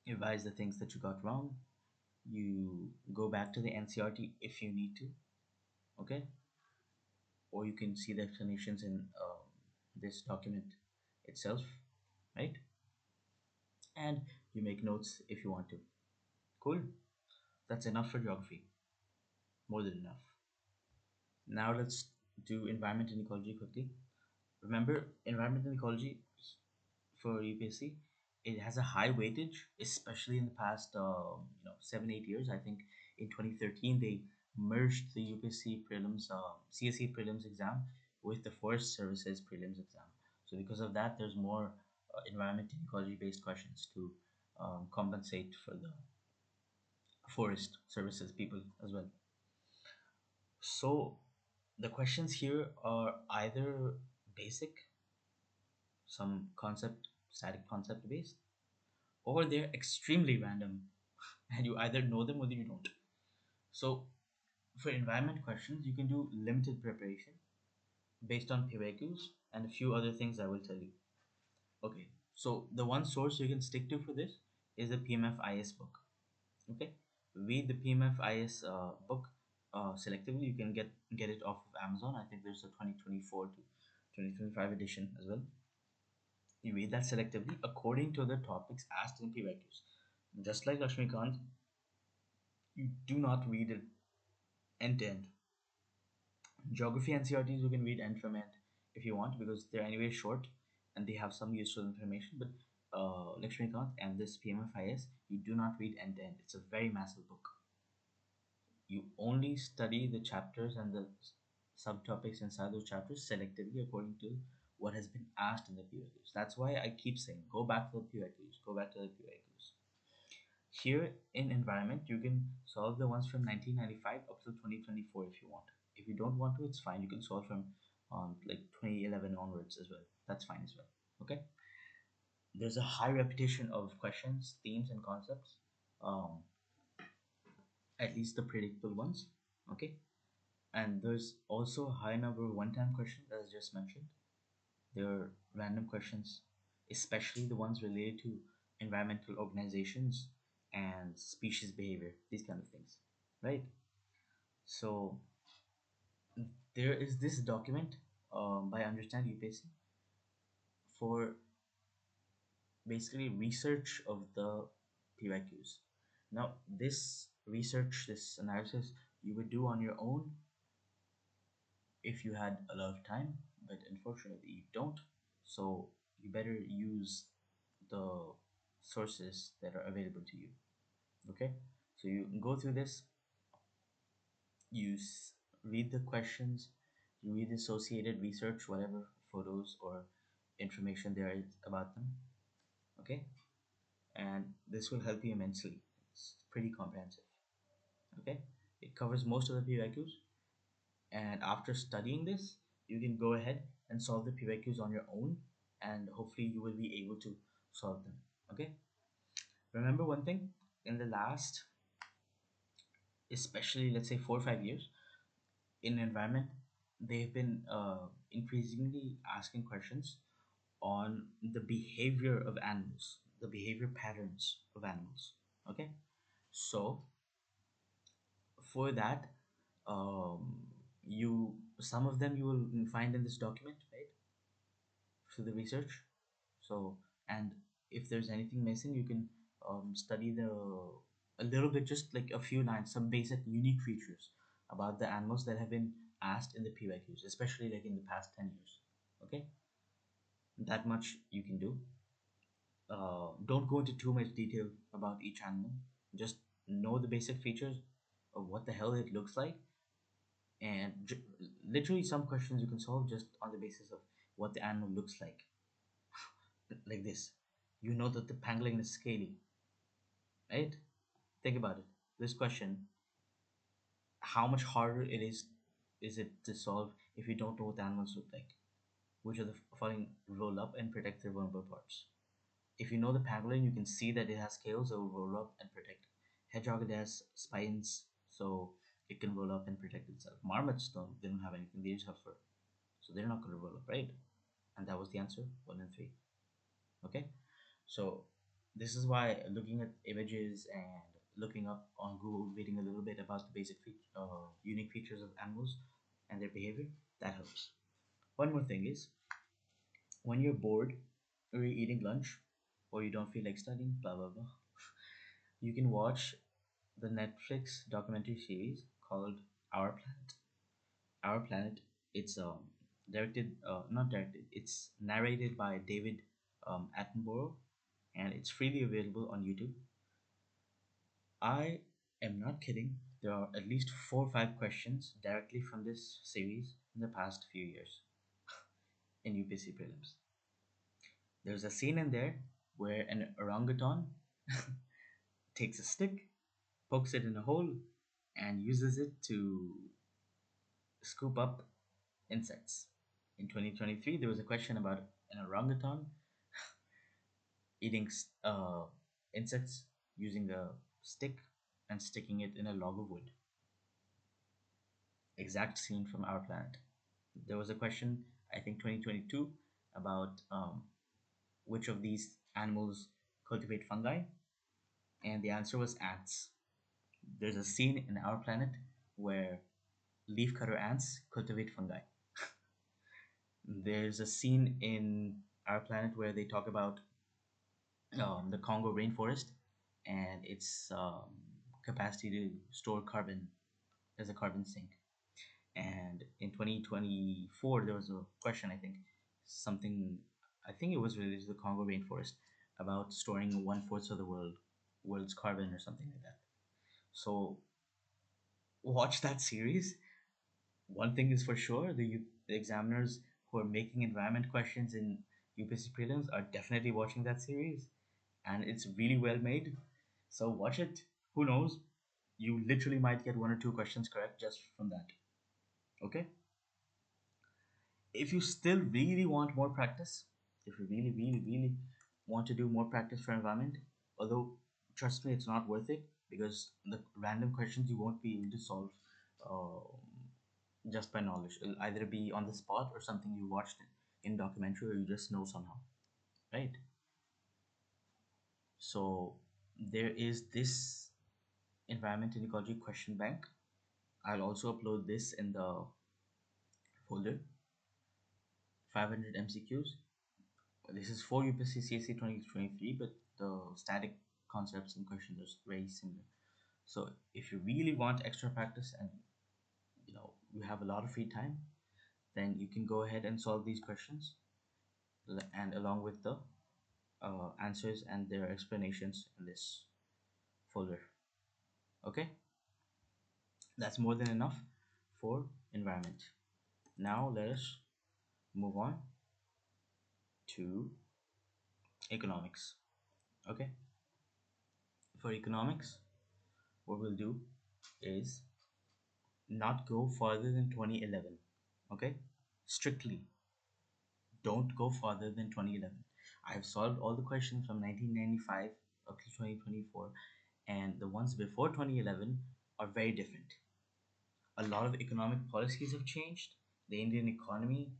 revise the things that you got wrong. You go back to the NCRT if you need to, okay? Or you can see the explanations in this document itself, right? And you make notes if you want to. Cool. That's enough for geography. More than enough. Now let's do environment and ecology quickly. Remember, environment and ecology for UPSC, it has a high weightage, especially in the past 7 8 years. I think in 2013 they merged the UPSC prelims CSE prelims exam with the Forest Services prelims exam. So because of that, there's more environment and ecology based questions to compensate for the forest services people as well. So the questions here are either basic, some concept, static concept based, or they're extremely random and you either know them or you don't. So for environment questions, you can do limited preparation based on PYQs and a few other things I will tell you. Okay, so the one source you can stick to for this is the PMFIS book. Okay, read the PMFIS book selectively. You can get it off of Amazon. I think there's a 2024 to 2025 edition as well. You read that selectively according to the topics asked in PYQs. Just like Lakshmikant, you do not read it end to end. Geography NCRTs you can read end from end if you want because they're anyway short and they have some useful information. But Lakshmikant and this PMFIS, you do not read end to end. It's a very massive book. You only study the chapters and the subtopics inside those chapters selectively according to what has been asked in the PYQs. That's why I keep saying go back to the PYQs, go back to the PYQs. Here in environment, you can solve the ones from 1995 up to 2024 if you want. If you don't want to, it's fine. You can solve from like 2011 onwards as well. That's fine as well. Okay. There's a high repetition of questions, themes, and concepts. Um, at least the predictable ones. Okay. And there's also a high number of one-time questions, as just mentioned. There are random questions, especially the ones related to environmental organizations and species behavior, these kind of things, right? So there is this document by Understand UPSC for basically research of the PYQs. Now, this research, this analysis, you would do on your own if you had a lot of time, but unfortunately you don't. So you better use the sources that are available to you. Okay, so you go through this, you read the questions, you read the associated research, whatever photos or information there is about them. Okay, and this will help you immensely. It's pretty comprehensive. Okay, it covers most of the PYQs, and after studying this, you can go ahead and solve the PYQs on your own, and hopefully you will be able to solve them. Okay, remember one thing, in the last, especially let's say 4 or 5 years, in environment, they've been increasingly asking questions on the behavior of animals, the behavior patterns of animals. Okay, so for that, um, you some of them you will find in this document, right? For the research. So, and if there's anything missing, you can study the a little bit, just like a few lines, some basic unique features about the animals that have been asked in the PYQs, especially like in the past 10 years. Okay, that much you can do. Don't go into too much detail about each animal. Just know the basic features of what the hell it looks like, and literally some questions you can solve just on the basis of what the animal looks like this. You know that the pangolin is scaly, right? Think about it. This question, how much harder it is it to solve if you don't know what the animals look like? Which of the following roll up and protect their vulnerable parts? If you know the pangolin, you can see that it has scales that will roll up and protect. Hedgehog, it has spines, so it can roll up and protect itself. Marmots don't, they don't have anything, they just have fur. So they're not going to roll up, right? And that was the answer, 1 and 3. Okay? So this is why looking at images and looking up on Google, reading a little bit about the unique features of animals and their behavior, that helps. One more thing is, when you're bored or you're eating lunch or you don't feel like studying, blah blah blah, you can watch the Netflix documentary series called Our Planet. Our Planet. It's directed, not directed. It's narrated by David Attenborough, and it's freely available on YouTube. I am not kidding. There are at least 4 or 5 questions directly from this series in the past few years in UPSC Prelims. There's a scene in there where an orangutan takes a stick, pokes it in a hole, and uses it to scoop up insects. In 2023, there was a question about an orangutan eating insects using a stick and sticking it in a log of wood. Exact scene from Our Planet. There was a question, I think 2022, about which of these animals cultivate fungi, and the answer was ants. There's a scene in Our Planet where leafcutter ants cultivate fungi. There's a scene in Our Planet where they talk about the Congo rainforest and its capacity to store carbon as a carbon sink. And in 2024, there was a question, I think, something, I think it was related to the Congo rainforest about storing 1/4 of the world's carbon or something like that. So watch that series. One thing is for sure, the examiners who are making environment questions in UPSC prelims are definitely watching that series, and it's really well made. So watch it. Who knows? You literally might get 1 or 2 questions correct just from that. Okay? If you still really want more practice, if you really, really, really want to do more practice for environment, although trust me, it's not worth it because the random questions you won't be able to solve uh, just by knowledge. It'll either be on the spot or something you watched in documentary or you just know somehow, right? So there is this environment and ecology question bank. I'll also upload this in the folder, 500 MCQs. This is for UPSC CSE 2023, but the static concepts and questions are very similar. So if you really want extra practice and you have a lot of free time, then you can go ahead and solve these questions and along with the answers and their explanations in this folder. Okay, that's more than enough for environment. Now let us move on to economics. Okay, for economics, what we'll do is not go farther than 2011. Okay, strictly don't go farther than 2011. I've solved all the questions from 1995 up to 2024, and the ones before 2011 are very different. A lot of economic policies have changed. The Indian economy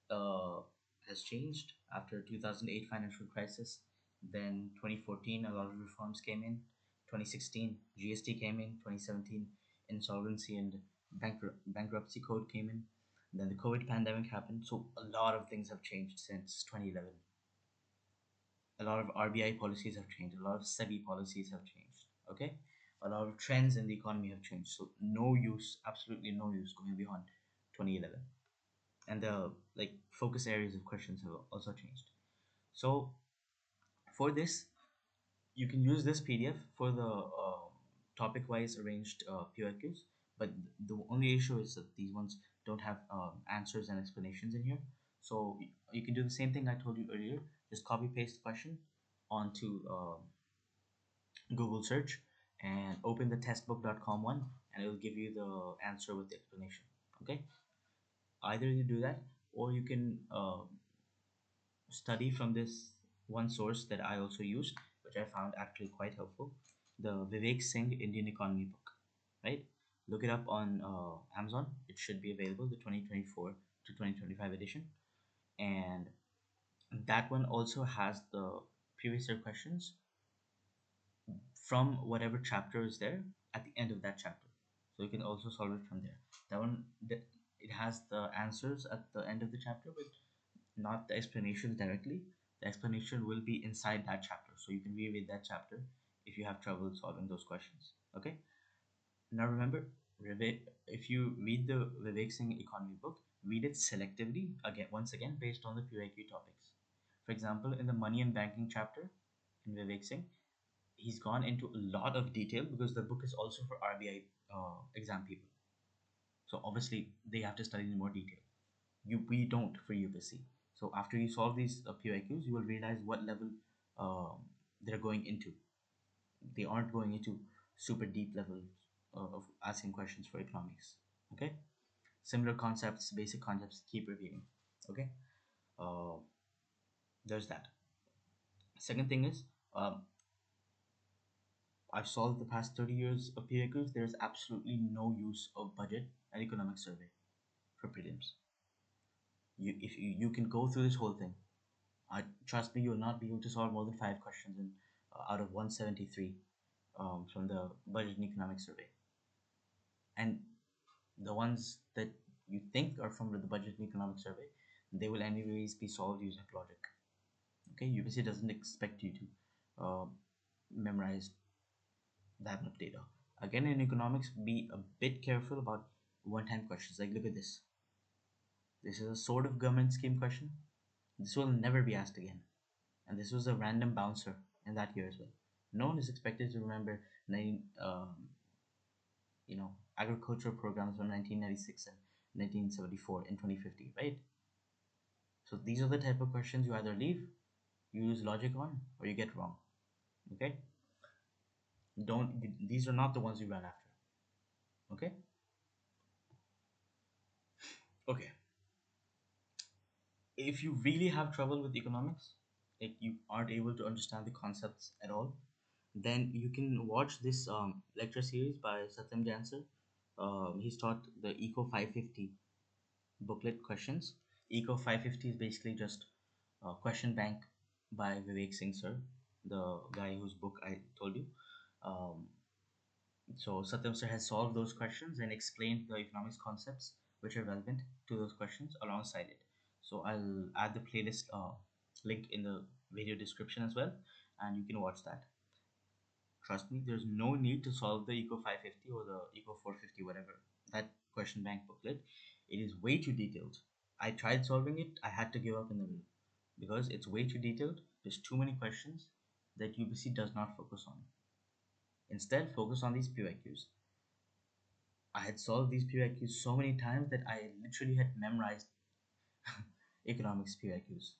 uh, has changed after 2008 financial crisis. Then 2014, a lot of reforms came in. 2016, GST came in. 2017, insolvency and bankruptcy code came in. Then the COVID pandemic happened. So a lot of things have changed since 2011. A lot of RBI policies have changed. A lot of SEBI policies have changed. Okay, a lot of trends in the economy have changed. So no use, absolutely no use going beyond 2011. And the like focus areas of questions have also changed. So for this, you can use this PDF for the topic wise arranged POQs, but the only issue is that these ones don't have answers and explanations in here. So you can do the same thing I told you earlier, just copy paste the question onto Google search and open the testbook.com one, and it will give you the answer with the explanation. Okay, either you do that or you can study from this one source that I also used, which I found actually quite helpful, the Vivek Singh Indian Economy book, right? Look it up on Amazon. It should be available, the 2024 to 2025 edition. And that one also has the previous year questions from whatever chapter is there at the end of that chapter. So you can also solve it from there. That one, it has the answers at the end of the chapter, but not the explanation directly. The explanation will be inside that chapter. So you can reread that chapter if you have trouble solving those questions. Okay. Now remember, if you read the Vivek Singh economy book, read it selectively again, once again, based on the PYQ topics. For example, in the money and banking chapter in Vivek Singh, he's gone into a lot of detail because the book is also for RBI exam people. So obviously they have to study in more detail. We don't for UPSC. So after you solve these PYQs, you will realize what level um, they're going into. They aren't going into super deep levels of asking questions for economics. Okay, similar concepts, basic concepts, keep repeating. Okay, uh, there's that. Second thing is, um, I've solved the past 30 years of PYQs. There's absolutely no use of budget and economic survey for prelims. You can go through this whole thing. Trust me, you will not be able to solve more than 5 questions out of 173 from the budget and economic survey. And the ones that you think are from the budget and economic survey, they will anyways be solved using logic. Okay, UPSC doesn't expect you to memorize that much data. Again, in economics, be a bit careful about one-time questions. Like, look at this. This is a sort of government scheme question. This will never be asked again. And this was a random bouncer in that year as well. No one is expected to remember agricultural programs from 1996 and 1974 and 2050, right? So these are the type of questions you either leave, you use logic on, or you get wrong. Okay? Don't These are not the ones you run after. Okay? Okay. If you really have trouble with economics, like you aren't able to understand the concepts at all, then you can watch this lecture series by Satyam Janser. He's taught the Eco 550 booklet questions. Eco 550 is basically just a question bank by Vivek Singh sir, the guy whose book I told you. Um, so Satyam sir has solved those questions and explained the economics concepts which are relevant to those questions alongside it. So I'll add the playlist link in the video description as well, and you can watch that. Trust me, there's no need to solve the Eco 550 or the Eco 450, whatever, that question bank booklet. It is way too detailed. I tried solving it, I had to give up in the middle because it's way too detailed. There's too many questions that UPC does not focus on. Instead, focus on these PYQs. I had solved these PYQs so many times that I literally had memorized economics PYQs.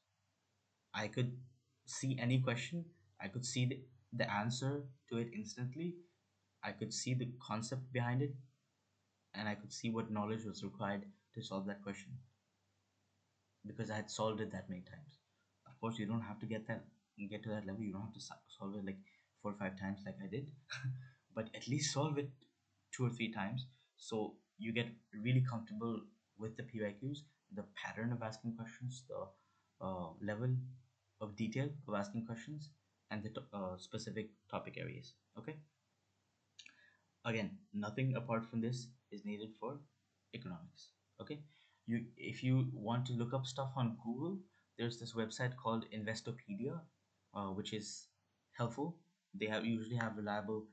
I could see any question, I could see the answer to it instantly, I could see the concept behind it, and I could see what knowledge was required to solve that question because I had solved it that many times. Of course, you don't have to get to that level. You don't have to solve it like 4 or 5 times like I did, but at least solve it 2 or 3 times so you get really comfortable with the PYQs, the pattern of asking questions, the level of detail of asking questions, and the specific topic areas. Okay. Again, nothing apart from this is needed for economics. Okay, if you want to look up stuff on Google, there's this website called Investopedia, which is helpful. They have usually have reliable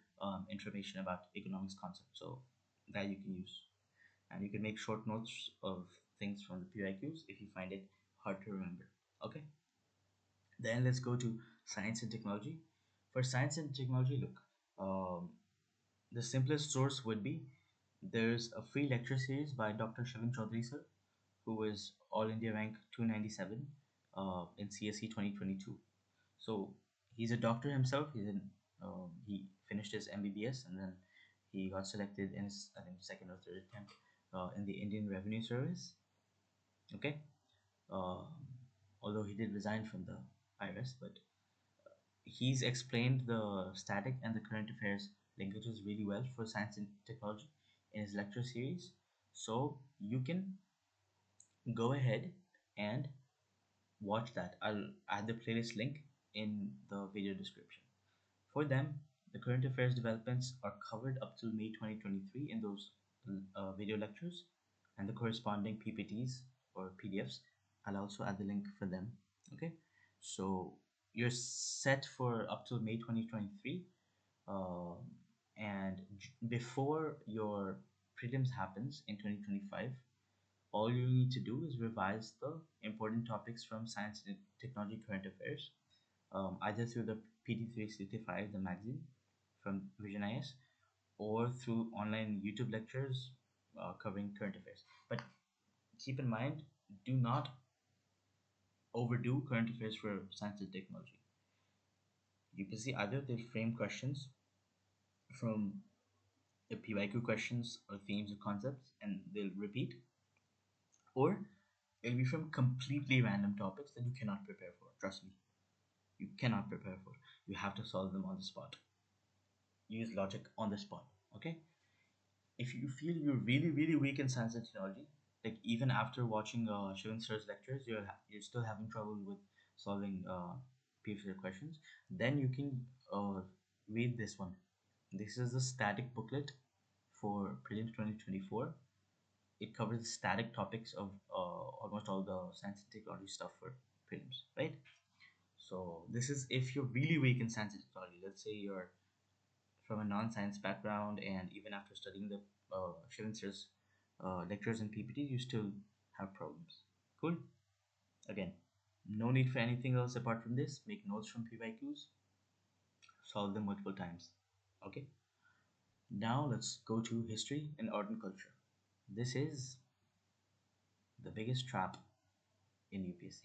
information about economics concepts, so that you can use, and you can make short notes of things from the PIQs if you find it hard to remember. Okay, then let's go to science and technology. For science and technology, look, the simplest source would be there's a free lecture series by Dr. Shavin Chaudhary sir, who is All India rank 297 in CSE 2022. So he's a doctor himself. He finished his MBBS and then he got selected in his, I think, second or third attempt in the Indian Revenue Service. Okay, um, although he did resign from the IRS, but he's explained the static and the current affairs linkages really well for science and technology in his lecture series. So you can go ahead and watch that. I'll add the playlist link in the video description. For them, the current affairs developments are covered up till May 2023 in those video lectures and the corresponding PPTs or PDFs. I'll also add the link for them. Okay, so you're set for up till May 2023. Um, and before your prelims happens in 2025, all you need to do is revise the important topics from science and technology current affairs, either through the PT365, the magazine from Vision IS, or through online YouTube lectures covering current affairs. But keep in mind, do not overdo current affairs for science and technology. You can see either they'll frame questions from the PYQ questions or themes or concepts and they'll repeat, or it'll be from completely random topics that you cannot prepare for. Trust me, you cannot prepare for. You have to solve them on the spot. Use logic on the spot. Okay. If you feel you're really weak in science and technology, like even after watching Shivan sir's lectures, you're still having trouble with solving previous questions, then you can read this one. This is the static booklet for Prelims 2024. It covers the static topics of almost all the science and technology stuff for prelims, right? So this is if you're really weak in science and technology. Let's say you're from a non-science background, and even after studying the Shivan sir's lectures and PPT, you still have problems. Cool. Again, no need for anything else apart from this. Make notes from PYQs, solve them multiple times. Okay. Now let's go to history and art and culture. This is the biggest trap in UPSC.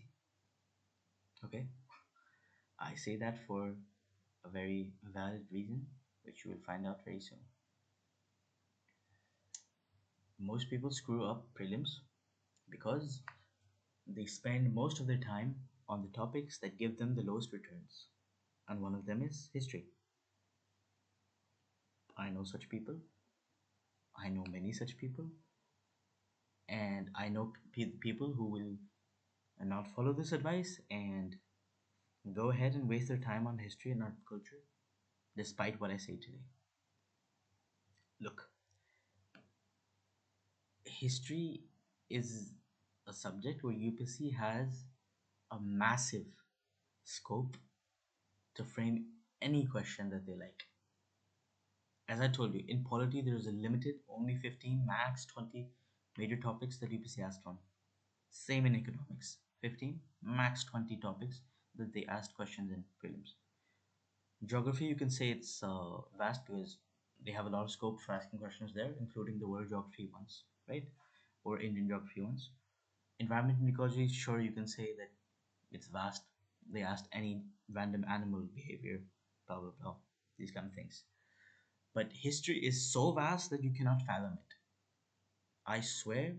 Okay. I say that for a very valid reason, which you will find out very soon. Most people screw up prelims because they spend most of their time on the topics that give them the lowest returns, and one of them is history. I know such people, I know many such people, and I know people who will not follow this advice and go ahead and waste their time on history and art culture, despite what I say today. Look, history is a subject where UPSC has a massive scope to frame any question that they like. As I told you, in polity there is a limited, only 15, max 20 major topics that UPSC asked on. Same in economics, 15, max 20 topics that they asked questions in prelims. Geography, you can say it's vast because they have a lot of scope for asking questions there, including the world geography ones, right? Or Indian geography ones. Environment and ecology, sure, you can say that it's vast. They asked any random animal behavior, blah blah blah, these kind of things. But history is so vast that you cannot fathom it. I swear,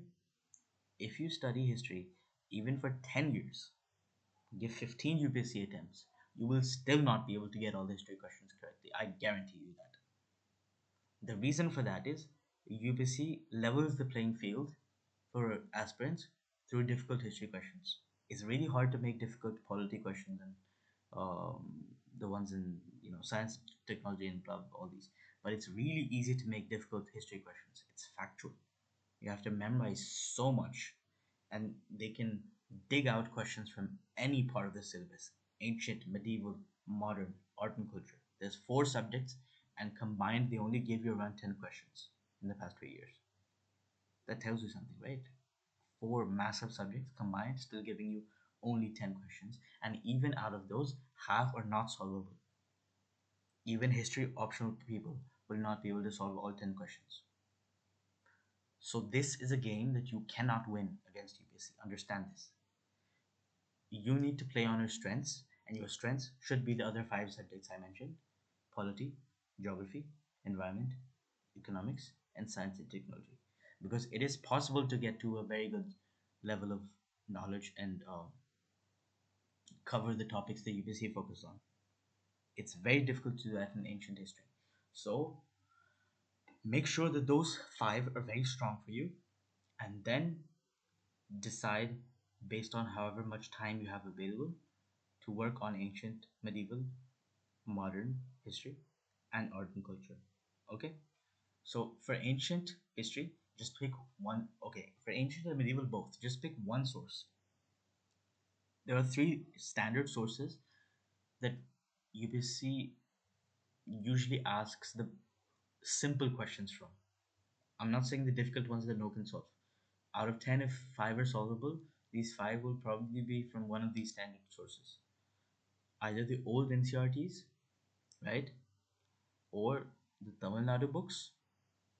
if you study history even for 10 years, give 15 UPSC attempts, you will still not be able to get all the history questions correctly. I guarantee you that. The reason for that is UPSC levels the playing field for aspirants through difficult history questions. It's really hard to make difficult polity questions and the ones in science, technology, and blah, blah, all these. But it's really easy to make difficult history questions. It's factual. You have to memorize so much, and they can dig out questions from any part of the syllabus: ancient, medieval, modern, art, and culture. There's four subjects, and combined, they only gave you around 10 questions in the past 3 years. That tells you something, right? Four massive subjects combined, still giving you only 10 questions, and even out of those, half are not solvable. Even history optional people will not be able to solve all 10 questions. So this is a game that you cannot win against UPSC. Understand this. You need to play on your strengths, and your strengths should be the other five subjects I mentioned: polity, geography, environment, economics, and science and technology. Because it is possible to get to a very good level of knowledge and cover the topics that UPSC focus on. It's very difficult to do that in ancient history. So make sure that those five are very strong for you, and then decide based on however much time you have available to work on ancient, medieval, modern history, and art and culture. Okay? So for ancient history, just pick one. Okay, for ancient and medieval both, just pick one source. There are three standard sources that UPSC usually asks the simple questions from. I'm not saying the difficult ones that no can solve. Out of 10, if five are solvable, these five will probably be from one of these standard sources. Either the old NCRTs, right? Or the Tamil Nadu books,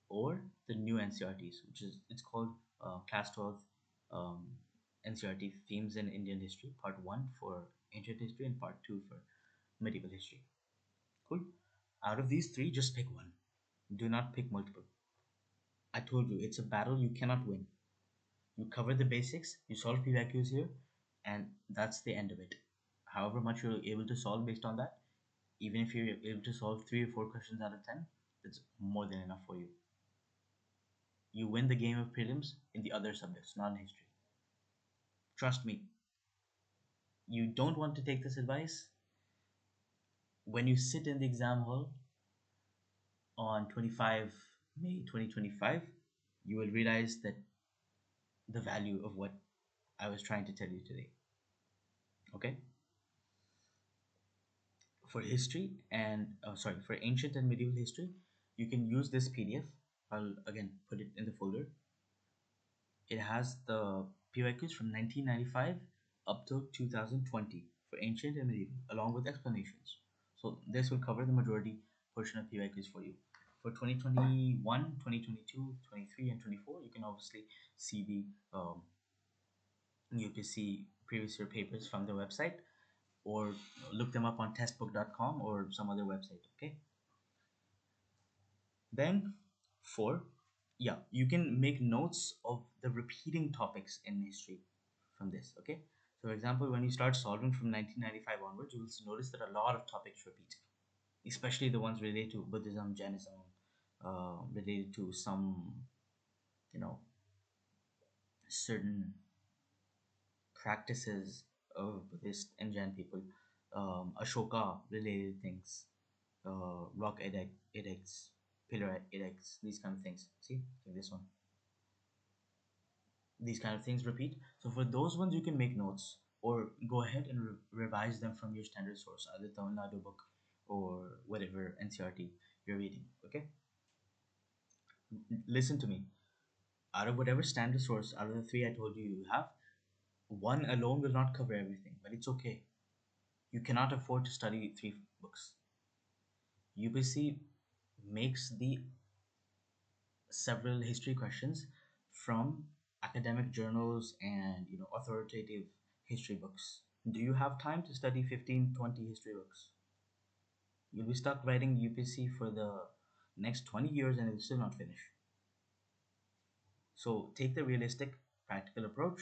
or the new NCRTs, which is it's called Class 12 um, NCRT Themes in Indian History, Part 1 for Ancient History and Part 2 for Medieval History. Cool. Out of these three, just pick one. Do not pick multiple. I told you, it's a battle you cannot win. You cover the basics, you solve PYQs here, and that's the end of it. However much you're able to solve based on that, even if you're able to solve 3 or 4 questions out of 10, that's more than enough for you. You win the game of prelims in the other subjects, not in history. Trust me. You don't want to take this advice. When you sit in the exam hall on 25 May 2025, you will realize that the value of what I was trying to tell you today. Okay? For history and sorry, for ancient and medieval history, you can use this PDF. I'll again put it in the folder. It has the PYQs from 1995 up to 2020 for ancient and medieval, along with explanations. So this will cover the majority portion of PYQs for you. For 2021, 2022, 23, and 24, you can obviously see the UPSC previous year papers from the website, or look them up on testbook.com or some other website. Okay. Then, four, yeah, you can make notes of the repeating topics in history from this. Okay. So, for example, when you start solving from 1995 onwards, you will notice that a lot of topics repeat, especially the ones related to Buddhism, Jainism, related to some, you know, certain practices of Buddhist and Jain people, Ashoka related things, rock edicts, pillar edicts, these kind of things. See, like this one. These kind of things repeat. So for those ones, you can make notes or go ahead and revise them from your standard source, either Tamil Nadu book or whatever NCRT you're reading. Okay, listen to me. Out of whatever standard source, out of the three I told you you have, one alone will not cover everything, but it's okay. You cannot afford to study three books. UPSC makes the several history questions from academic journals and authoritative history books. Do you have time to study 15, 20 history books? You'll be stuck writing UPSC for the next 20 years and it'll still not finish. So take the realistic, practical approach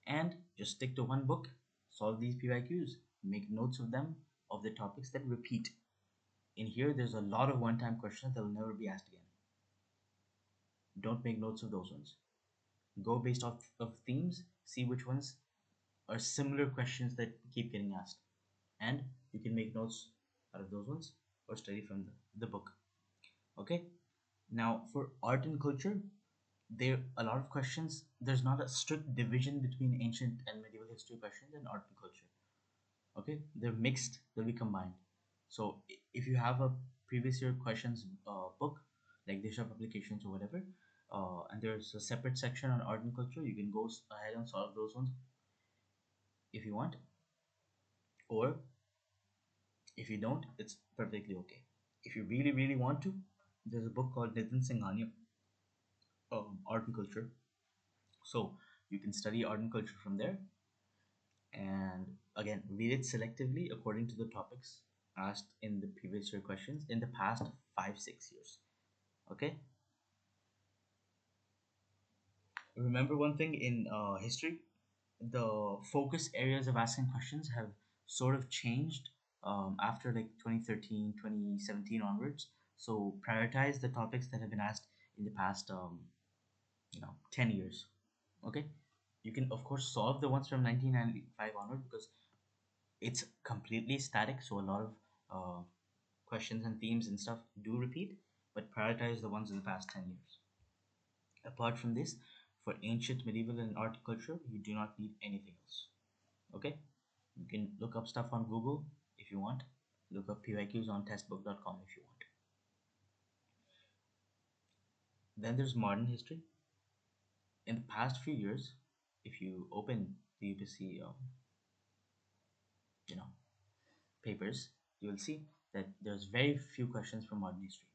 and just stick to one book, solve these PYQs, make notes of them, of the topics that repeat. In here, there's a lot of one time questions that will never be asked again. Don't make notes of those ones. Go based off of themes, see which ones are similar questions that keep getting asked, and you can make notes out of those ones or study from the book. Okay, now for art and culture, there a lot of questions. There's not a strict division between ancient and medieval history questions and art and culture. Okay, they're mixed, they'll be combined. So if you have a previous year questions book like Desha publications or whatever, and there's a separate section on art and culture, you can go ahead and solve those ones if you want, or if you don't, it's perfectly okay. If you really really want to, there's a book called Nitin Singhania, art and culture. So you can study art and culture from there, and again read it selectively according to the topics asked in the previous year questions in the past 5 6 years. Okay, remember one thing in history: the focus areas of asking questions have sort of changed after like 2013, 2017 onwards. So prioritize the topics that have been asked in the past 10 years. Okay, you can of course solve the ones from 1995 onward because it's completely static, so a lot of questions and themes and stuff do repeat, but prioritize the ones in the past 10 years. Apart from this, for ancient, medieval, and art culture, you do not need anything else. Okay? You can look up stuff on Google if you want. Look up PYQs on testbook.com if you want. Then there's modern history. In the past few years, if you open the UPSC, you know, papers, you will see that there's very few questions from modern history.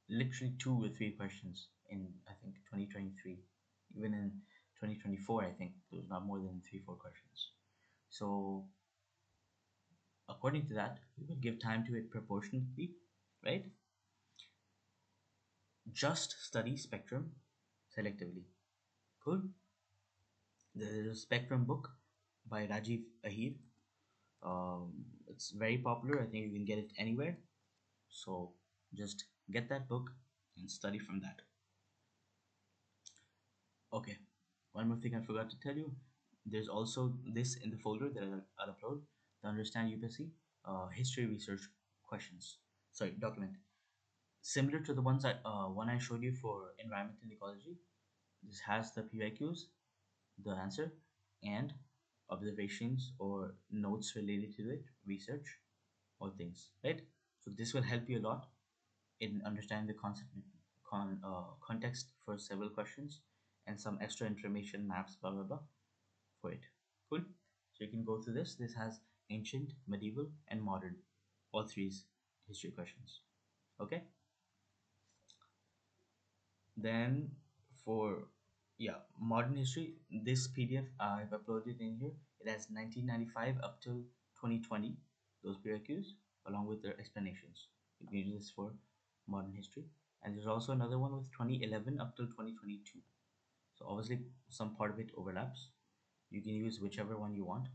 Literally 2 or 3 questions in I think 2023. Even in 2024, I think there was not more than 3 4 questions. So according to that, we will give time to it proportionately, right? Just study spectrum selectively. Cool. There's a spectrum book by Rajiv Ahir. It's very popular. I think you can get it anywhere. So just get that book and study from that. Okay. One more thing I forgot to tell you. There's also this in the folder that I'll upload. The Understand UPSC history research questions. Sorry, document. Similar to the one I showed you for environment and ecology. This has the PYQs, the answer, and observations or notes related to it, research, or things, right? So this will help you a lot in understanding the context for several questions and some extra information, maps, blah blah blah for it. Cool. So you can go through this. This has ancient, medieval, and modern, all three history questions. Okay. Then for modern history, this PDF I've uploaded in here. It has 1995 up till 2020, those PRQs along with their explanations. You can use this for modern history. And there's also another one with 2011 up till 2022. So obviously some part of it overlaps. You can use whichever one you want.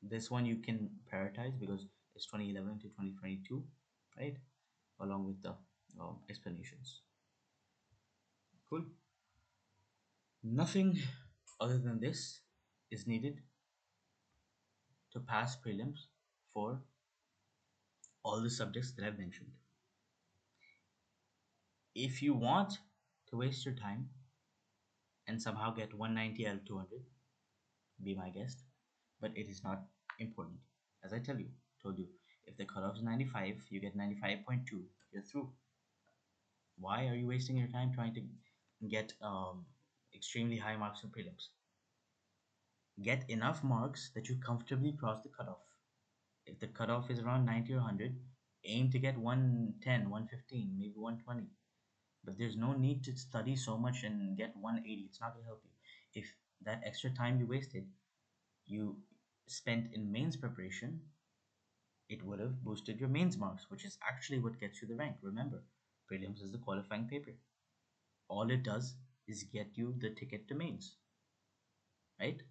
This one you can prioritize because it's 2011 to 2022, right? Along with the explanations. Cool. Nothing other than this is needed to pass prelims for all the subjects that I've mentioned. If you want to waste your time and somehow get 190 out of 200, be my guest, but it is not important. As I told you, if the cutoff is 95, you get 95.2, you're through. Why are you wasting your time trying to get extremely high marks in prelims? Get enough marks that you comfortably cross the cutoff. If the cutoff is around 90 or 100, aim to get 110, 115, maybe 120. But there's no need to study so much and get 180. It's not going to help you. If that extra time you wasted, you spent in mains preparation, it would have boosted your mains marks, which is actually what gets you the rank. Remember, prelims is the qualifying paper. All it does is get you the ticket to mains, right?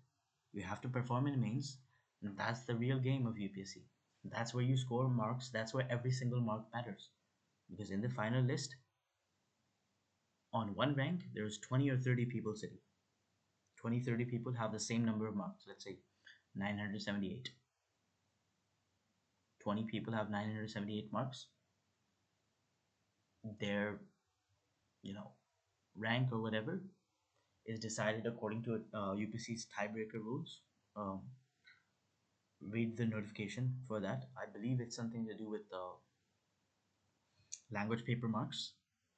You have to perform in mains, and that's the real game of UPSC. That's where you score marks. That's where every single mark matters. Because in the final list, on one rank, there's 20 or 30 people sitting. 20, 30 people have the same number of marks. Let's say 978. 20 people have 978 marks. Their, you know, rank or whatever is decided according to UPSC's tiebreaker rules. Um, Read the notification for that. I believe it's something to do with language paper marks.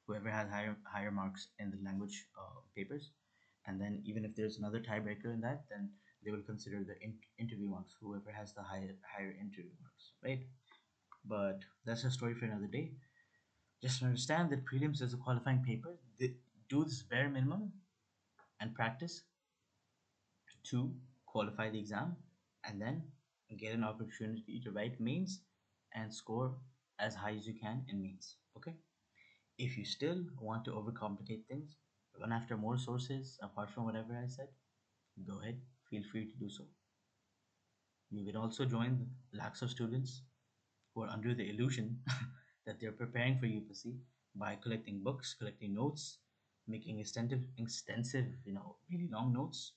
Whoever has higher marks in the language papers, and then even if there's another tiebreaker in that, then they will consider the interview marks. Whoever has the higher interview marks, right? But that's a story for another day. Just understand that prelims is a qualifying paper. Do this bare minimum and practice to qualify the exam, and then get an opportunity to write mains and score as high as you can in mains. Okay. If you still want to overcomplicate things, run after more sources apart from whatever I said, go ahead, feel free to do so. You can also join the lakhs of students who are under the illusion that they're preparing for UPSC by collecting books, collecting notes, making extensive, really long notes,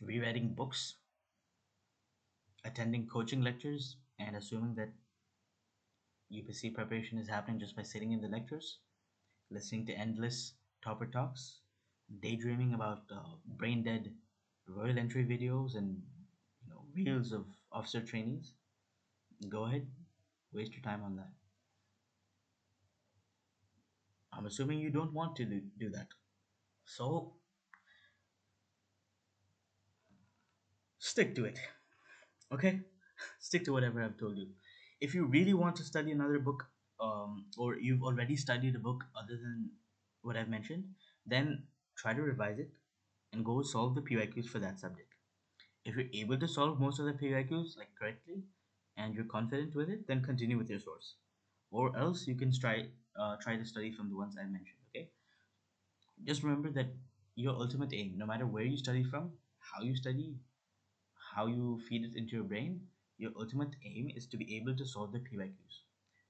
rewriting books, attending coaching lectures, and assuming that UPSC preparation is happening just by sitting in the lectures, listening to endless topper talks, daydreaming about brain dead royal entry videos and reels of officer trainees. Go ahead, waste your time on that. I'm assuming you don't want to do that. So stick to it, okay? Stick to whatever I've told you. If you really want to study another book, or you've already studied a book other than what I've mentioned, then try to revise it and go solve the PYQs for that subject. If you're able to solve most of the PYQs like correctly and you're confident with it, then continue with your source. Or else you can try to study from the ones I mentioned. Okay. Just remember that your ultimate aim, no matter where you study from, how you feed it into your brain, your ultimate aim is to be able to solve the PYQs.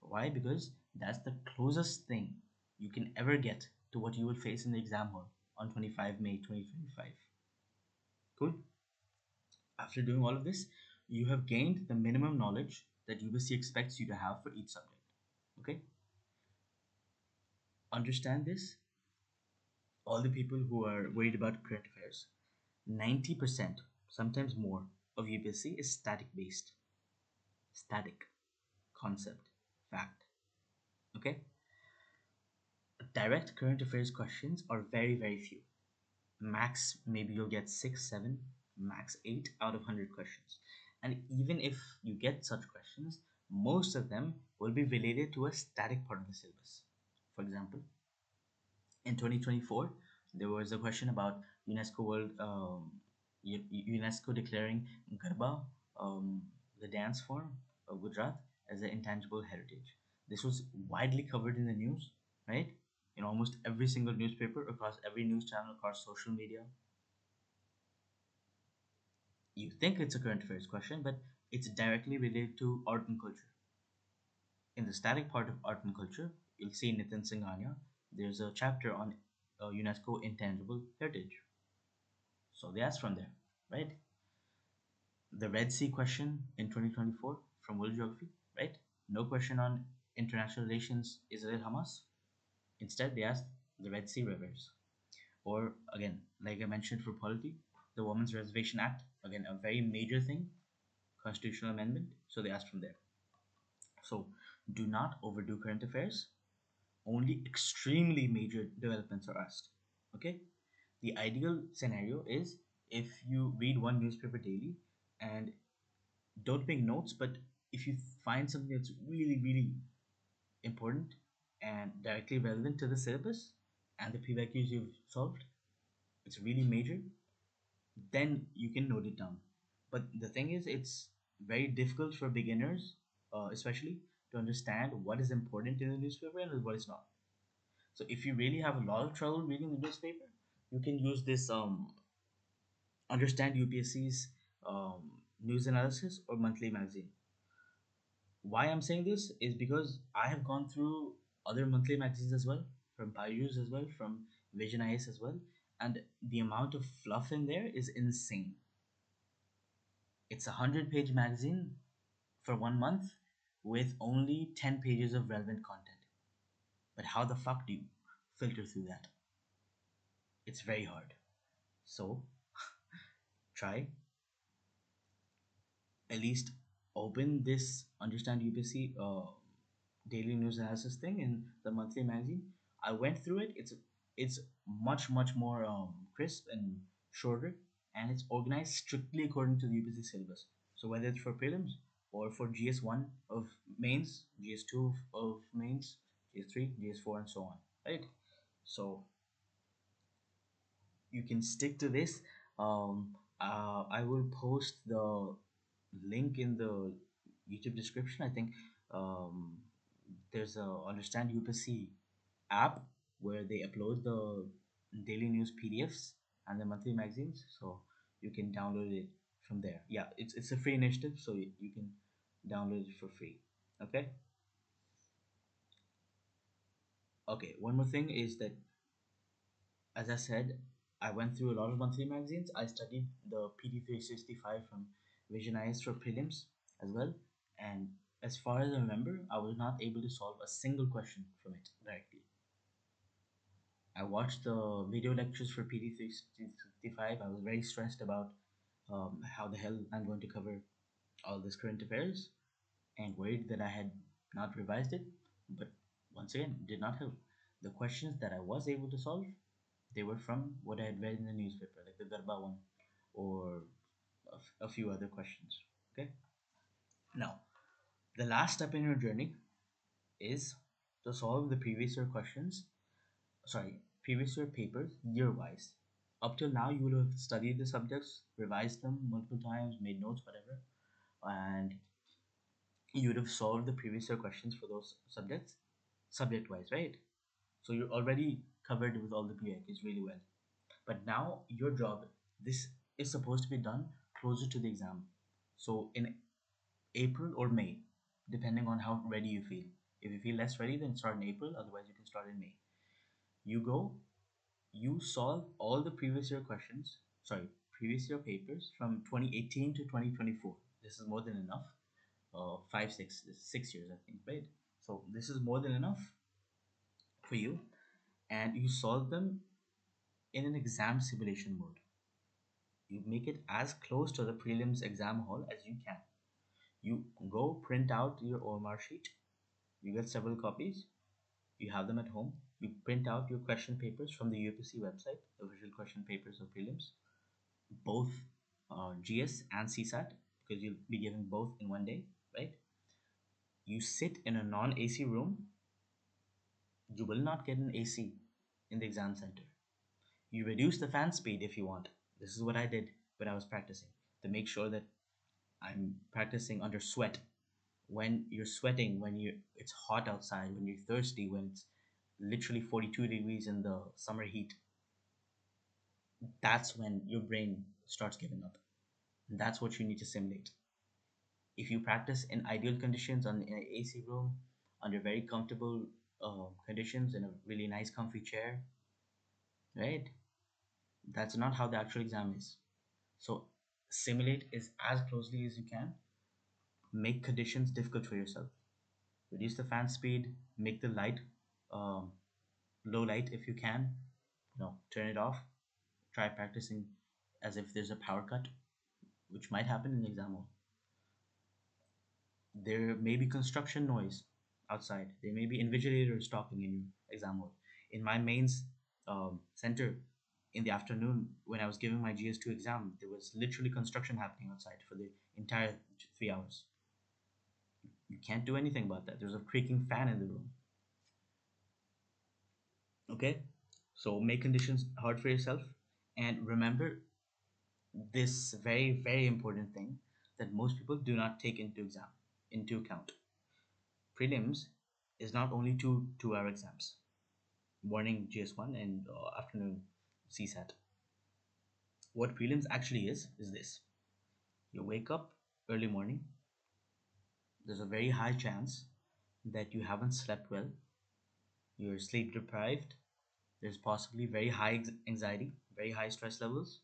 Why? Because that's the closest thing you can ever get to what you will face in the exam hall on 25 May 2025. Cool. After doing all of this, you have gained the minimum knowledge that UPSC expects you to have for each subject. Okay? Understand this. All the people who are worried about current affairs, 90%, sometimes more, of UPSC is static based. Static. Concept. Fact. Okay? Direct current affairs questions are very, very few. Max, maybe you'll get 6, 7, max 8 out of 100 questions. And even if you get such questions, most of them will be related to a static part of the syllabus. For example, in 2024, there was a question about UNESCO declaring Garba, um, the dance form of Gujarat, as an intangible heritage. This was widely covered in the news, right? In almost every single newspaper, across every news channel, across social media. You think it's a current affairs question, but it's directly related to art and culture. In the static part of art and culture, you'll see Nitin Singhania, there's a chapter on UNESCO intangible heritage. So they asked from there, right? The Red Sea question in 2024 from World Geography, right? No question on international relations, Israel Hamas. Instead, they asked the Red Sea rivers. Or again, like I mentioned for polity, the Women's Reservation Act, again, a very major thing, constitutional amendment. So they asked from there. So do not overdo current affairs. Only extremely major developments are asked. Okay? The ideal scenario is if you read one newspaper daily and don't make notes, but if you find something that's really, really important and directly relevant to the syllabus and the PYQs you've solved, it's really major, then you can note it down. But the thing is, it's very difficult for beginners, especially, to understand what is important in the newspaper and what is not. So if you really have a lot of trouble reading the newspaper, you can use this understand UPSC's news analysis or monthly magazine. Why I'm saying this is because I have gone through other monthly magazines as well, from Byju's as well, from Vision IS as well, and the amount of fluff in there is insane. It's a 100-page magazine for 1 month with only 10 pages of relevant content. But how the fuck do you filter through that? It's very hard. So try at least open this understand UPSC daily news analysis thing in the monthly magazine. I went through it. It's much more crisp and shorter, and it's organized strictly according to the UPSC syllabus. So whether it's for prelims or for GS1 of mains, GS2 of mains, GS3, GS4, and so on, right? So you can stick to this. I will post the link in the YouTube description. I think um, there's a Understand UPSC app where they upload the daily news PDFs and the monthly magazines. So You can download it from there. Yeah, it's a free initiative, so you can download it for free. Okay. Okay, one more thing is that, as I said, I went through a lot of monthly magazines. I studied the PT365 from Vision IS for prelims as well. And as far as I remember, I was not able to solve a single question from it directly. I watched the video lectures for PT365. I was very stressed about how the hell I'm going to cover all this current affairs and worried that I had not revised it. But once again, it did not help. The questions that I was able to solve, they were from what I had read in the newspaper, like the Garba one or a few other questions. Okay. Now, the last step in your journey is to solve the previous year questions, sorry, previous year papers year wise. Up till now, you will have studied the subjects, revised them multiple times, made notes, whatever, and you would have solved the previous year questions for those subjects, subject wise, right? So you're already covered with all the PIQs really well. But now your job, this is supposed to be done closer to the exam. So in April or May, depending on how ready you feel. If you feel less ready, then start in April. Otherwise, you can start in May. You go, you solve all the previous year questions, sorry, previous year papers from 2018 to 2024. This is more than enough. 6 years, I think, right? So this is more than enough for you, and you solve them in an exam simulation mode. You make it as close to the prelims exam hall as you can. You go print out your OMR sheet. You get several copies. You have them at home. You print out your question papers from the UPSC website, the official question papers of prelims, both GS and CSAT, because you'll be given both in one day, right? You sit in a non AC room. You will not get an AC in the exam center. You reduce the fan speed if you want. This is what I did when I was practicing to make sure that I'm practicing under sweat. When you're sweating, when you it's hot outside, when you're thirsty, when it's literally 42 degrees in the summer heat, that's when your brain starts giving up. And that's what you need to simulate. If you practice in ideal conditions in an AC room, under very comfortable conditions, in a really nice, comfy chair, right? That's not how the actual exam is. So simulate is as closely as you can. Make conditions difficult for yourself. Reduce the fan speed. Make the light um, low light if you can. Turn it off. Try practicing as if there's a power cut, which might happen in the exam hall. There may be construction noise outside. There may be invigilators talking in your exam hall. In my mains center, in the afternoon when I was giving my GS2 exam, there was literally construction happening outside for the entire 3 hours. You can't do anything about that. There's a creaking fan in the room. Okay? So make conditions hard for yourself. And remember this very, very important thing that most people do not take into account. Prelims is not only two 2 hour exams, morning GS1 and afternoon CSAT. What prelims actually is this. You wake up early morning, there's a very high chance that you haven't slept well, you're sleep deprived, there's possibly very high anxiety, very high stress levels.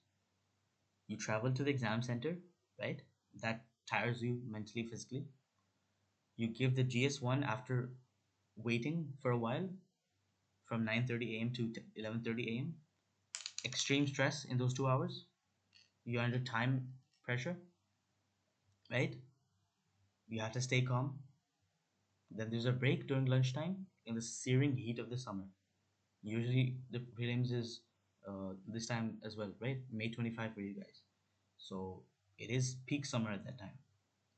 You travel to the exam center, right? That tires you mentally, physically. You give the GS1 after waiting for a while from 9:30 a.m. to 11:30 a.m. Extreme stress in those 2 hours. You're under time pressure, right? You have to stay calm. Then there's a break during lunchtime in the searing heat of the summer. Usually the prelims is this time as well, right? May 25 for you guys. So it is peak summer at that time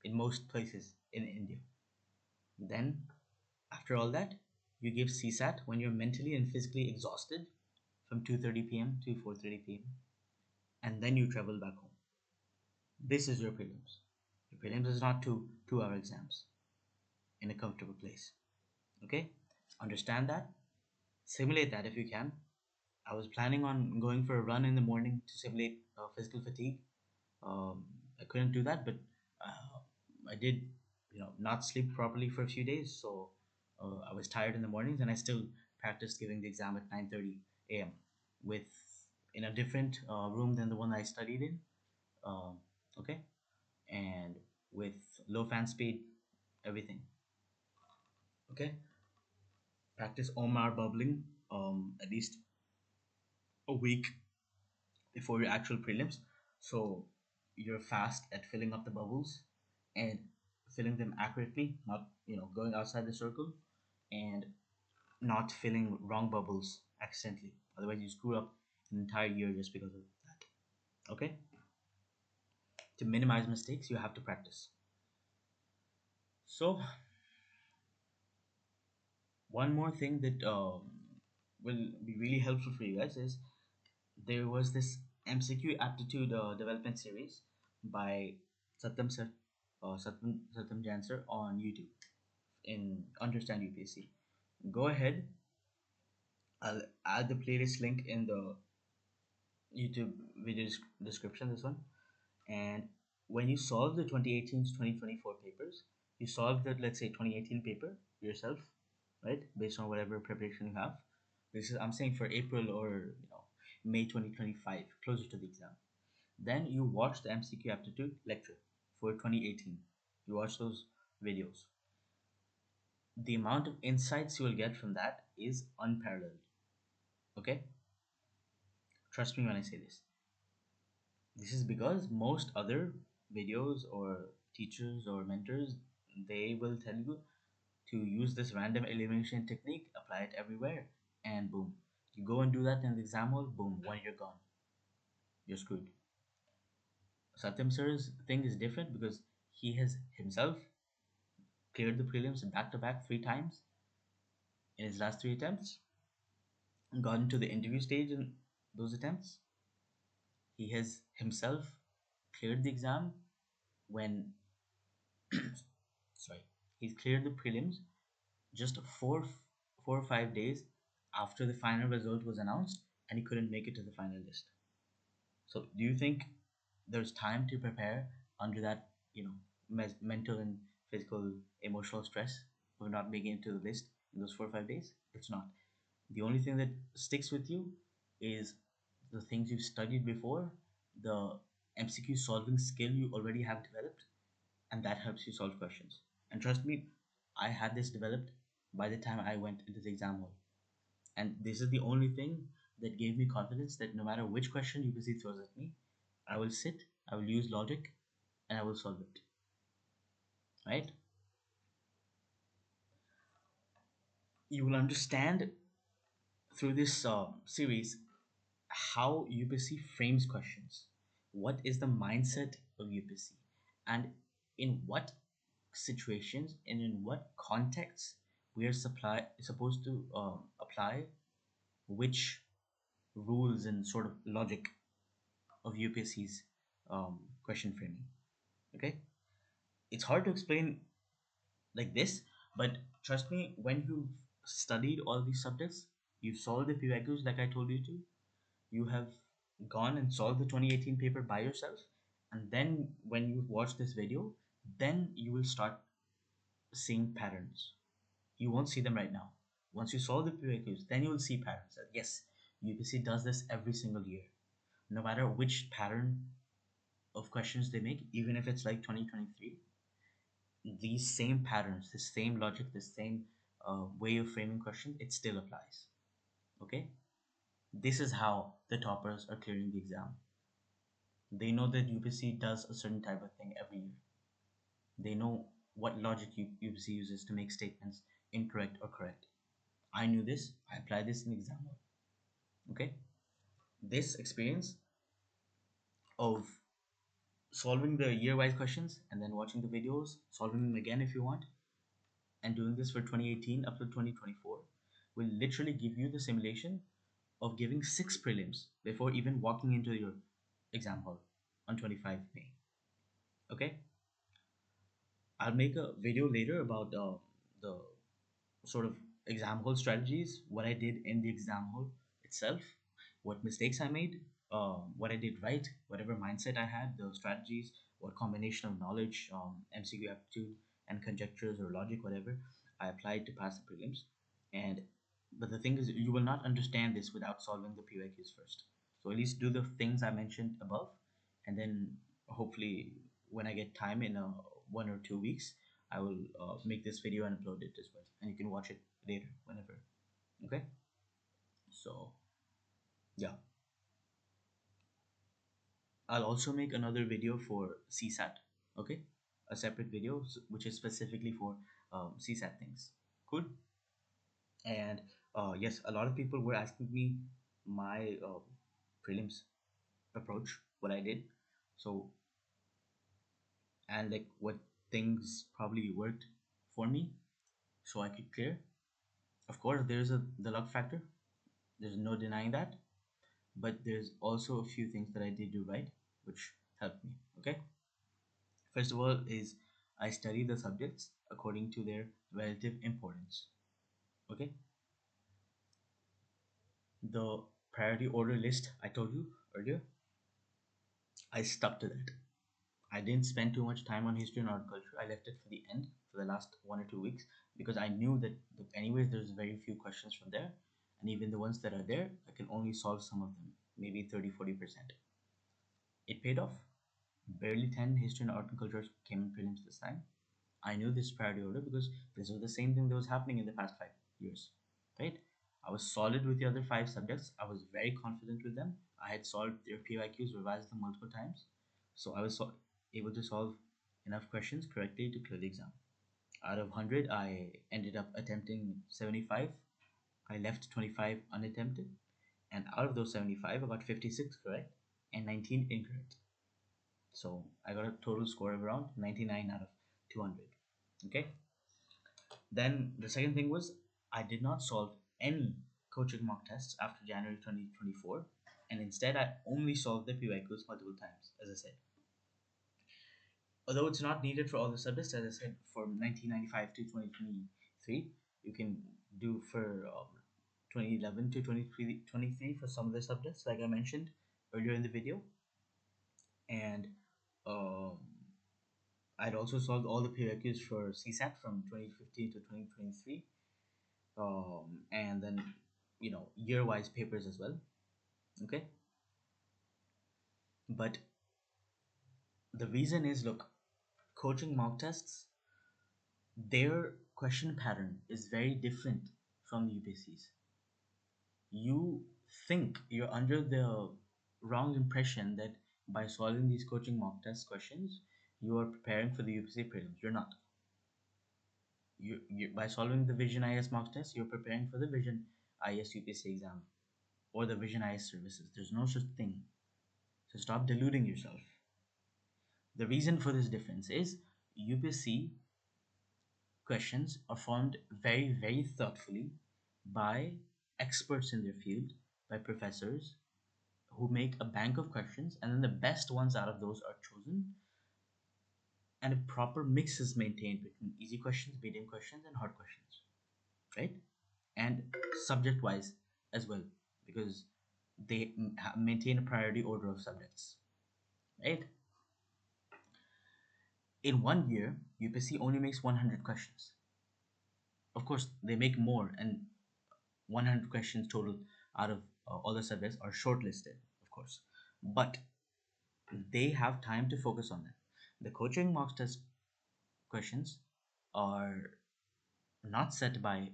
in most places in India. Then after all that, you give CSAT when you're mentally and physically exhausted from 2:30 p.m. to 4:30 p.m. and then you travel back home. This is your prelims. Your prelims is not 2 hour exams in a comfortable place. Okay? Understand that. Simulate that if you can. I was planning on going for a run in the morning to simulate physical fatigue, Um, I couldn't do that, but I did, not sleep properly for a few days. So I was tired in the mornings, and I still practiced giving the exam at 9:30 a.m. with in a different room than the one I studied in. Um, okay, and with low fan speed, everything. Okay, practice Omar bubbling at least a week before your actual prelims. So you're fast at filling up the bubbles and filling them accurately, not going outside the circle, and not filling wrong bubbles accidentally. Otherwise, you screw up an entire year just because of that. Okay. To minimize mistakes, you have to practice. So one more thing that will be really helpful for you guys is there was this MCQ aptitude development series by Satyam Sir, Satyam Janser on YouTube in Understand UPSC. Go ahead, I'll add the playlist link in the YouTube video description. This one, and when you solve the 2018 to 2024 papers, you solve the, let's say, 2018 paper yourself, right? Based on whatever preparation you have. This is, I'm saying, for April or May 2025, closer to the exam. Then you watch the MCQ aptitude lecture for 2018. You watch those videos. The amount of insights you will get from that is unparalleled. Okay? Trust me when I say this. This is because most other videos or teachers or mentors, they will tell you to use this random elimination technique, apply it everywhere, and boom. You go and do that in the exam hall, boom, one year gone. You're screwed. Satyam sir's thing is different because he has himself cleared the prelims back to back 3 times in his last 3 attempts, gotten to the interview stage in those attempts. He has himself cleared the exam when, sorry, he's cleared the prelims just 4 or 5 days after the final result was announced, and he couldn't make it to the final list. So, do you think there's time to prepare under that, mental and physical, emotional stress of not making it to the list in those 4 or 5 days? It's not. The only thing that sticks with you is the things you've studied before, the MCQ solving skill you already have developed, and that helps you solve questions. And trust me, I had this developed by the time I went into the exam hall. And this is the only thing that gave me confidence that no matter which question UPSC throws at me, I will sit, I will use logic, and I will solve it. Right? You will understand through this series how UPSC frames questions. What is the mindset of UPSC? And in what situations and in what contexts we are supposed to apply which rules and sort of logic of UPSC's question framing. Okay, it's hard to explain like this, but trust me, when you've studied all these subjects, you've solved the PYQs like I told you to, you have gone and solved the 2018 paper by yourself, and then when you watch this video, then you will start seeing patterns. You won't see them right now. Once you solve the PYQs, then you will see patterns. That yes, UPSC does this every single year. No matter which pattern of questions they make, even if it's like 2023, these same patterns, the same logic, the same way of framing questions, it still applies. Okay? This is how the toppers are clearing the exam. They know that UPSC does a certain type of thing every year. They know what logic UPSC uses to make statements incorrect or correct. I knew this, I applied this in the exam hall. Okay? This experience of solving the year-wise questions and then watching the videos, solving them again if you want, and doing this for 2018 up to 2024 will literally give you the simulation of giving 6 prelims before even walking into your exam hall on 25 May. Okay? I'll make a video later about the sort of exam hall strategies, what I did in the exam hall itself, what mistakes I made, what I did right, whatever mindset I had, the strategies, what combination of knowledge, MCQ aptitude, and conjectures or logic, whatever, I applied to pass the prelims. And but the thing is, you will not understand this without solving the PYQs first. So at least do the things I mentioned above, and then hopefully when I get time in 1 or 2 weeks, I will make this video and upload it as well, and you can watch it later whenever. Okay, so yeah. I'll also make another video for CSAT, okay? A separate video which is specifically for CSAT things. Cool. And yes, a lot of people were asking me my prelims approach, what I did. So, and like what things probably worked for me so I could clear. Of course, there's the luck factor. There's no denying that. But there's also a few things that I did do right, which helped me. Okay. First of all, is I study the subjects according to their relative importance. Okay, the priority order list I told you earlier, I stuck to that. I didn't spend too much time on history and agriculture. I left it for the end for the last 1 or 2 weeks because I knew that anyways there's very few questions from there, and even the ones that are there, I can only solve some of them, maybe 30-40%. It paid off. Barely 10 history and art and culture came in prelims this time. I knew this priority order because this was the same thing that was happening in the past 5 years, right? I was solid with the other five subjects. I was very confident with them. I had solved their PYQs, revised them multiple times. So I was able to solve enough questions correctly to clear the exam. Out of 100, I ended up attempting 75. I left 25 unattempted. And out of those 75, I got 56 correct and 19 incorrect. So I got a total score of around 99 out of 200. Okay. Then the second thing was I did not solve any coaching mock tests after January 2024, and instead I only solved the PYQs multiple times, as I said. Although it's not needed for all the subjects, as I said, from 1995 to 2023, you can do for 2011 to 2023 for some of the subjects, like I mentioned earlier in the video. And um, I'd also solved all the PYQs for CSAT from 2015 to 2023, and then year-wise papers as well. Okay, but the reason is, look, coaching mock tests, their question pattern is very different from the UPSC's. You think you're under the wrong impression that by solving these coaching mock test questions, you are preparing for the UPSC prelims. You're not. By solving the Vision IS mock test, you're preparing for the Vision IS UPSC exam or the Vision IS services. There's no such thing. So stop deluding yourself. The reason for this difference is UPSC questions are formed very, very thoughtfully by experts in their field, by professors who make a bank of questions, and then the best ones out of those are chosen, and a proper mix is maintained between easy questions, medium questions, and hard questions, right? And subject wise as well, because they maintain a priority order of subjects, right? In 1 year, UPSC only makes 100 questions. Of course, they make more, and 100 questions total out of all the subjects are shortlisted, of course. But they have time to focus on them. The coaching mock test questions are not set by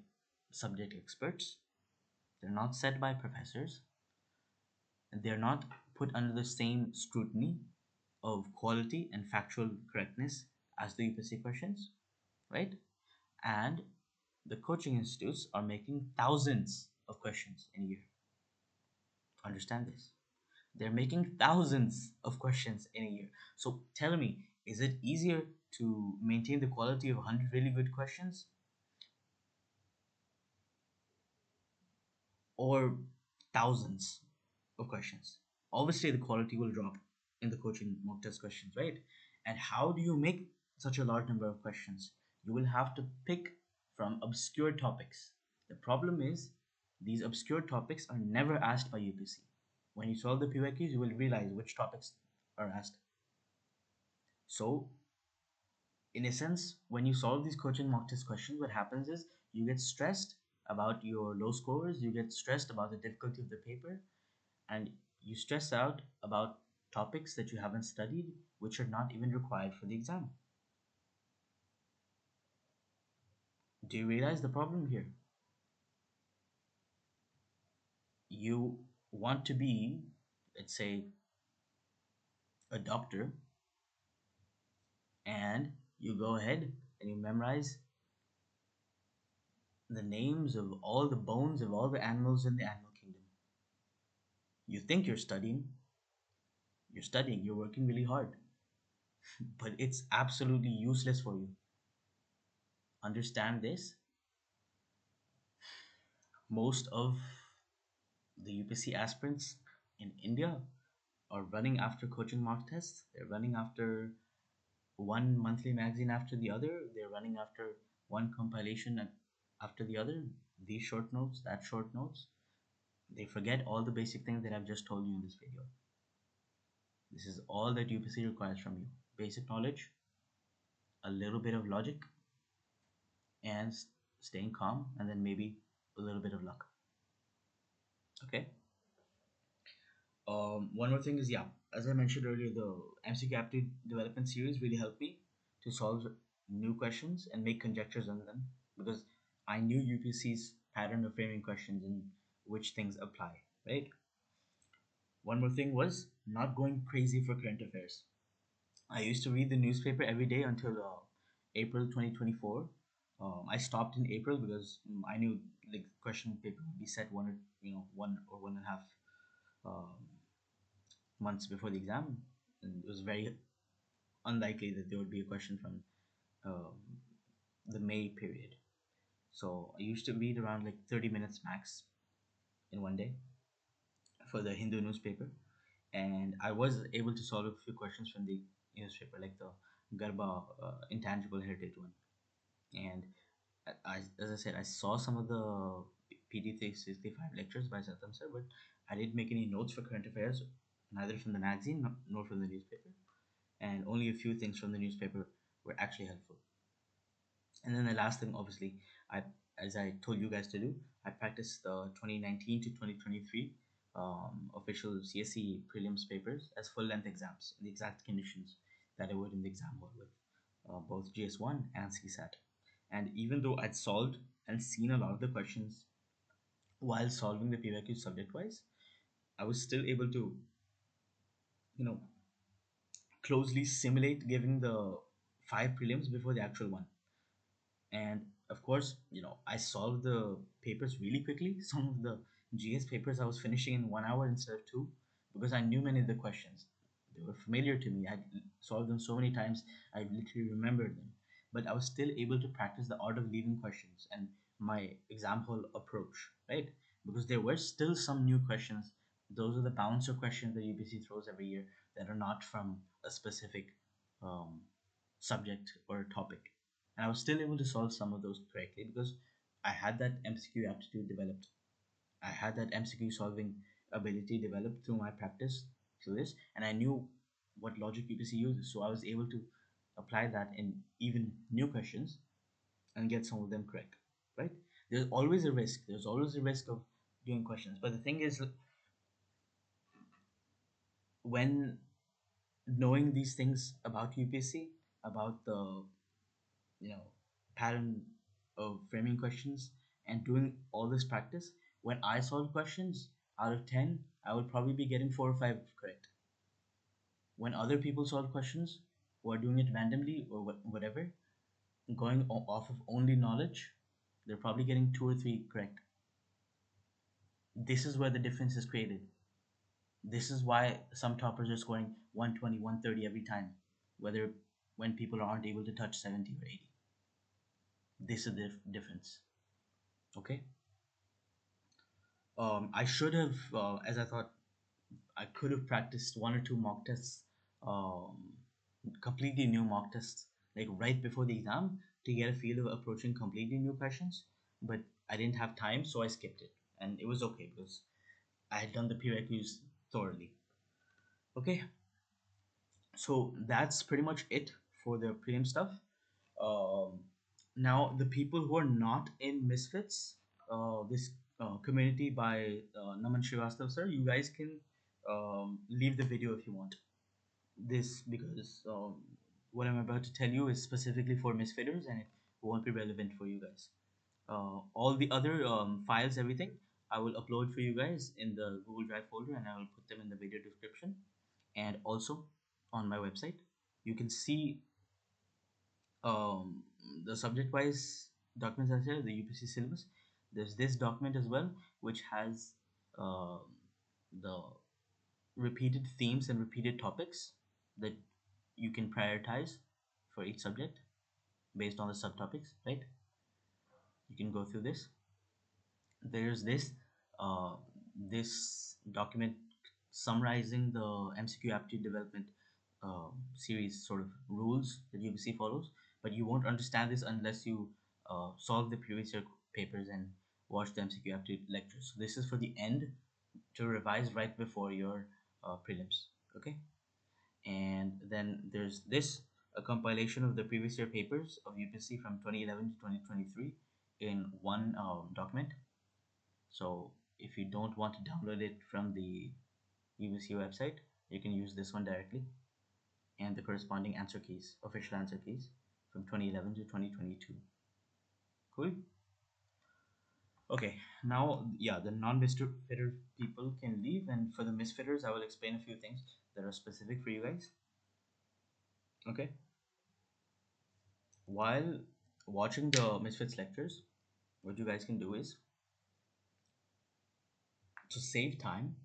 subject experts, they're not set by professors, and they're not put under the same scrutiny of quality and factual correctness as the UPSC questions, right? And the coaching institutes are making thousands of questions in a year. Understand this. They're making thousands of questions in a year. So tell me, is it easier to maintain the quality of 100 really good questions or thousands of questions? Obviously, the quality will drop in the coaching mock test questions, right? And how do you make such a large number of questions? You will have to pick from obscure topics. The problem is, these obscure topics are never asked by UPSC. When you solve the PYQs, you will realize which topics are asked. So, in a sense, when you solve these coaching mock test questions, what happens is you get stressed about your low scores, you get stressed about the difficulty of the paper, and you stress out about topics that you haven't studied, which are not even required for the exam. Do you realize the problem here? You want to be, let's say, a doctor, and you go ahead and you memorize the names of all the bones of all the animals in the animal kingdom. You think you're studying, you're working really hard, but it's absolutely useless for you. Understand this. Most of the UPSC aspirants in India are running after coaching mock tests. They're running after one monthly magazine after the other. They're running after one compilation after the other. These short notes, that short notes. They forget all the basic things that I've just told you in this video. This is all that UPSC requires from you: basic knowledge, a little bit of logic, and staying calm, and then maybe a little bit of luck. Okay. One more thing is, yeah, as I mentioned earlier, the MCQ aptitude development series really helped me to solve new questions and make conjectures on them, because I knew UPSC's pattern of framing questions and which things apply, right? One more thing was not going crazy for current affairs. I used to read the newspaper every day until April 2024. I stopped in April because I knew the question paper would be set one or 1.5 um, months before the exam, and it was very unlikely that there would be a question from um, the May period. So I used to read around like 30 minutes max in one day for the Hindu newspaper, and I was able to solve a few questions from the newspaper, like the Garba intangible heritage one. And as I said, I saw some of the PD 365 lectures by Satam sir, but I didn't make any notes for current affairs, neither from the magazine nor from the newspaper, and only a few things from the newspaper were actually helpful. And then the last thing, obviously, I as I told you guys to do, I practiced the 2019 to 2023 official CSE prelims papers as full length exams in the exact conditions that I would in the exam hall with both GS1 and CSAT. And even though I'd solved and seen a lot of the questions while solving the PYQ subject wise, I was still able to, you know, closely simulate giving the five prelims before the actual one. And of course, I solved the papers really quickly. Some of the GS papers I was finishing in 1 hour instead of two, because I knew many of the questions. They were familiar to me. I'd solved them so many times, I literally remembered them. But I was still able to practice the art of leaving questions and my exam hall approach, right? Because there were still some new questions. Those are the bouncer questions that UPC throws every year that are not from a specific um, subject or topic. And I was still able to solve some of those correctly because I had that MCQ aptitude developed. I had that MCQ solving ability developed through my practice through this, and I knew what logic UPC uses, so I was able to apply that in even new questions and get some of them correct. Right? There's always a risk. There's always a risk of doing questions, but the thing is, when knowing these things about UPSC, about the you know pattern of framing questions and doing all this practice, when I solve questions out of 10, I would probably be getting 4 or 5 correct. When other people solve questions who are doing it randomly or whatever, going off of only knowledge, they're probably getting 2 or 3 correct. This is where the difference is created. This is why some toppers are scoring 120, 130 every time, whether when people aren't able to touch 70 or 80. This is the difference. Okay. I should have, as I thought, I could have practiced one or two mock tests, um, completely new mock tests, like right before the exam to get a feel of approaching completely new questions. But I didn't have time, so I skipped it, and it was okay because I had done the prerequisites thoroughly. Okay, so that's pretty much it for the prelim stuff. Um, Now, the people who are not in Misfits, this community by Naman Srivastav sir, you guys can leave the video if you want. This because what I'm about to tell you is specifically for Misfitters and it won't be relevant for you guys. All the other files, everything, I will upload for you guys in the Google Drive folder and I will put them in the video description and also on my website. You can see um, the subject wise documents as here, the UPC syllabus. There's this document as well, which has um the repeated themes and repeated topics that you can prioritize for each subject based on the subtopics, right? You can go through this. There's uh, this document summarizing the MCQ aptitude development series sort of rules that UPC follows, but you won't understand this unless you solve the previous year papers and watch the MCQ aptitude lectures. So this is for the end to revise right before your prelims. Okay, and then there's this a compilation of the previous year papers of UPSC from 2011 to 2023 in one document. So if you don't want to download it from the UBC website, you can use this one directly and the corresponding answer keys, official answer keys from 2011 to 2022. Cool. Okay, now yeah, the non-misfitter people can leave, and for the misfitters, I will explain a few things that are specific for you guys. Okay, while watching the misfits lectures, what you guys can do is to save time,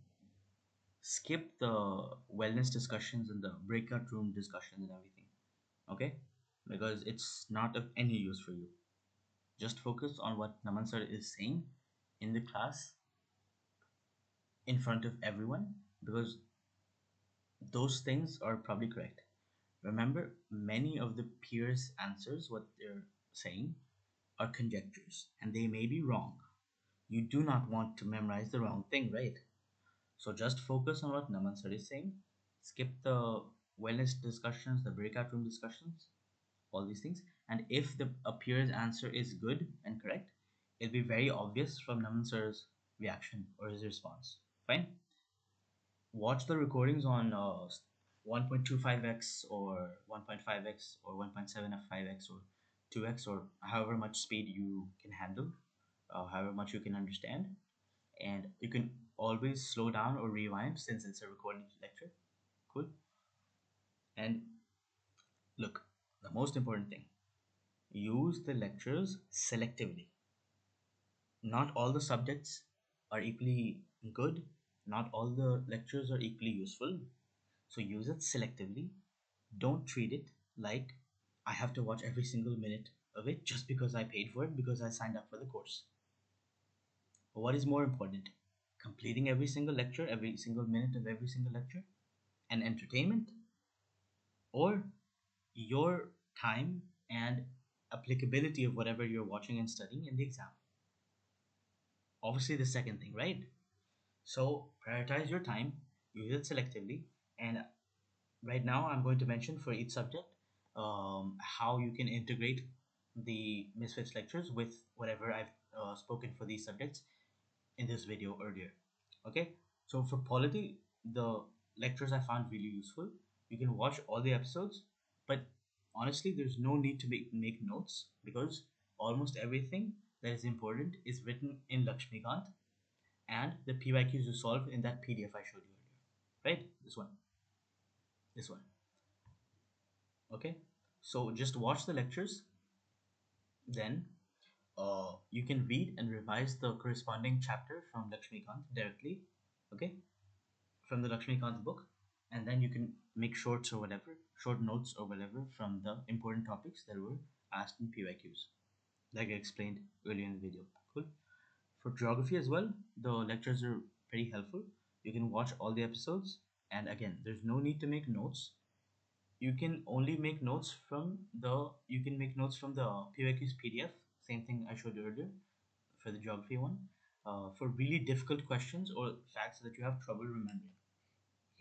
skip the wellness discussions and the breakout room discussions and everything. Okay, because it's not of any use for you. Just focus on what Naman sir is saying in the class in front of everyone because those things are probably correct. Remember, many of the peers' answers, what they're saying, are conjectures and they may be wrong. You do not want to memorize the wrong thing, right? So just focus on what Naman sir is saying. Skip the wellness discussions, the breakout room discussions, all these things. And if the appears answer is good and correct, it'll be very obvious from Naman sir's reaction or his response. Fine. Watch the recordings on 1.25x or 1.5x or 1.7f5x or 2x or however much speed you can handle, however much you can understand. And you can always slow down or rewind since it's a recorded lecture. Cool. And look, the most important thing, use the lectures selectively. Not all the subjects are equally good, not all the lectures are equally useful. So use it selectively. Don't treat it like I have to watch every single minute of it just because I paid for it, because I signed up for the course. What is more important? Completing every single lecture, every single minute of every single lecture, and entertainment, or your time and applicability of whatever you're watching and studying in the exam? Obviously, the second thing, right? So prioritize your time, use it selectively, and right now I'm going to mention for each subject how you can integrate the Misfits lectures with whatever I've spoken for these subjects in this video earlier. Okay, so for polity, the lectures I found really useful. You can watch all the episodes, but honestly, there's no need to make notes because almost everything that is important is written in Lakshmikant and the PYQs you solve in that PDF I showed you earlier. Right? This one. This one. Okay. So just watch the lectures, then you can read and revise the corresponding chapter from Lakshmikant directly. Okay, from the Lakshmikant book, and then you can make shorts or whatever, short notes or whatever from the important topics that were asked in PYQs, like I explained earlier in the video. Cool. For geography as well, the lectures are pretty helpful. You can watch all the episodes, and again, there's no need to make notes. You can only make notes from the PYQs PDF. Same thing I showed you earlier for the geography one. For really difficult questions or facts that you have trouble remembering.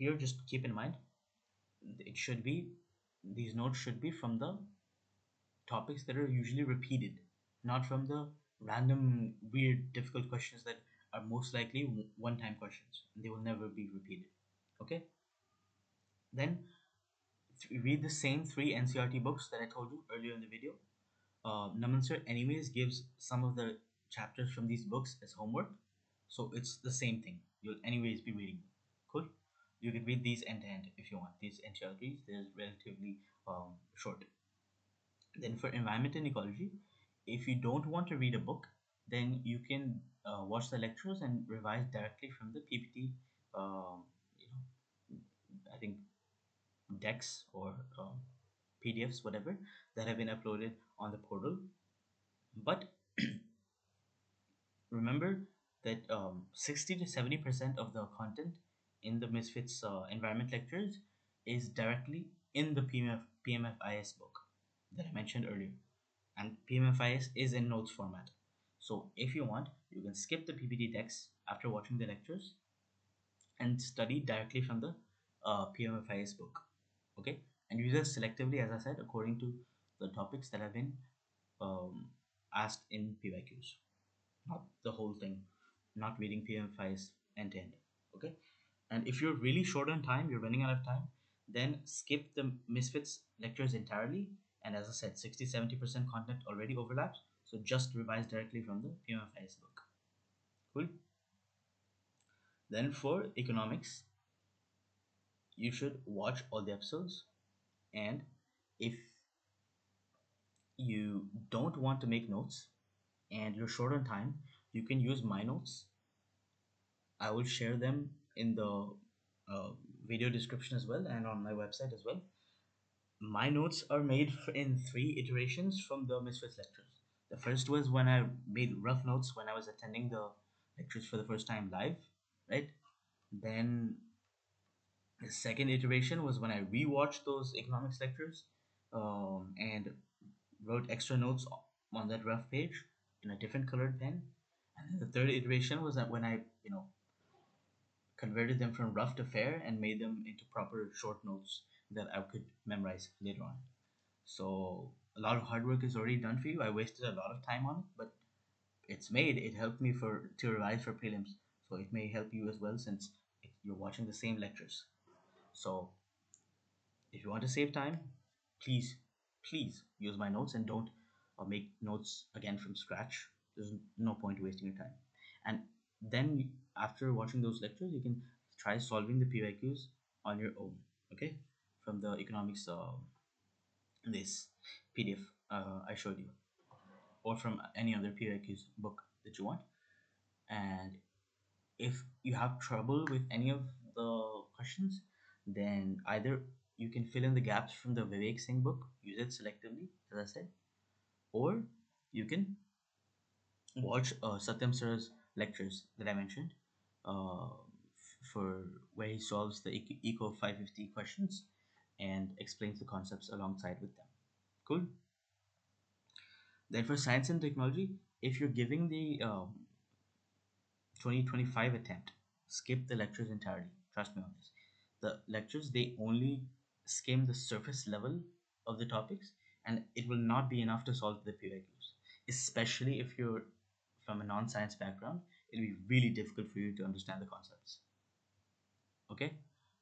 here just keep in mind it should be these notes should be from the topics that are usually repeated, not from the random weird difficult questions that are most likely one time questions. They will never be repeated. Okay, then read the same three NCRT books that I told you earlier in the video. Naman sir anyways gives some of the chapters from these books as homework, so it's the same thing. You'll anyways be reading them. Cool. You can read these end to end if you want. These NCRTs, they're relatively short. Then for environment and ecology, if you don't want to read a book, then you can watch the lectures and revise directly from the PPT. You know, I think decks or PDFs, whatever, that have been uploaded on the portal. But remember that 60 to 70% of the content in the Misfits environment lectures is directly in the PMFIS book that I mentioned earlier. And PMFIS is in notes format. So if you want, you can skip the PPT text after watching the lectures and study directly from the PMFIS book. Okay, and use it selectively, as I said, according to the topics that have been um, asked in PYQs, not the whole thing, not reading PMFIS end to end. Okay, and if you're really short on time, you're running out of time, then skip the Misfits lectures entirely. And as I said, 60-70% content already overlaps. So just revise directly from the PMFIS book. Cool. Then for economics, you should watch all the episodes. And if you don't want to make notes and you're short on time, you can use my notes. I will share them in the uh, video description as well and on my website as well. My notes are made in three iterations from the Misfits lectures. The first was when I made rough notes when I was attending the lectures for the first time live, right? Then the second iteration was when I rewatched those economics lectures and wrote extra notes on that rough page in a different colored pen. And then the third iteration was that when I, converted them from rough to fair and made them into proper short notes that I could memorize later on. So a lot of hard work is already done for you. I wasted a lot of time on it, but it's made. It helped me for to revise for prelims, so it may help you as well since you're watching the same lectures. So if you want to save time, please, please use my notes and don't make notes again from scratch. There's no point wasting your time. And then after watching those lectures, you can try solving the PYQs on your own. Okay, from the economics this PDF I showed you, or from any other PYQs book that you want. And if you have trouble with any of the questions, then either you can fill in the gaps from the Vivek Singh book, use it selectively, as I said, or you can watch Satyam Sir's lectures that I mentioned for where he solves the Eco 550 questions and explains the concepts alongside with them. Cool. Then for science and technology, if you're giving the 2025 attempt, skip the lectures entirely. Trust me on this. The lectures, they only skim the surface level of the topics, and it will not be enough to solve the PYQs. Especially if you're from a non-science background, it'll be really difficult for you to understand the concepts. Okay,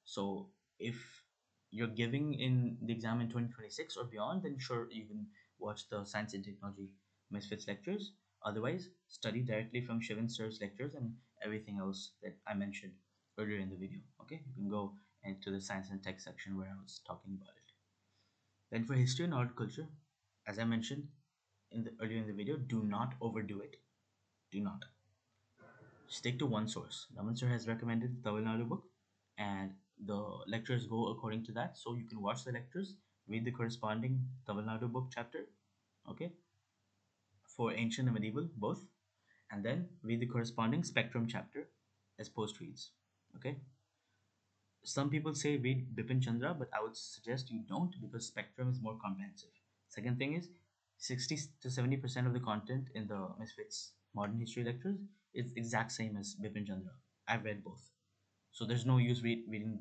so if you're giving in the exam in 2026 or beyond, then sure, you can watch the science and technology Misfits lectures. Otherwise, study directly from Shivan sir's lectures and everything else that I mentioned earlier in the video. Okay, you can go into the science and tech section where I was talking about it. Then for history and horticulture, as I mentioned earlier in the video, do not overdo it. Do not. Stick to one source. Naman sir has recommended the Tamil Nadu book, and the lectures go according to that. So you can watch the lectures, read the corresponding Tamil Nadu book chapter, okay, for ancient and medieval both, and then read the corresponding spectrum chapter as post reads. Okay. Some people say read Bipin Chandra, but I would suggest you don't because spectrum is more comprehensive. Second thing is 60 to 70% of the content in the Misfits modern history lectures is exact same as Bipin Chandra. I've read both. So there's no use reading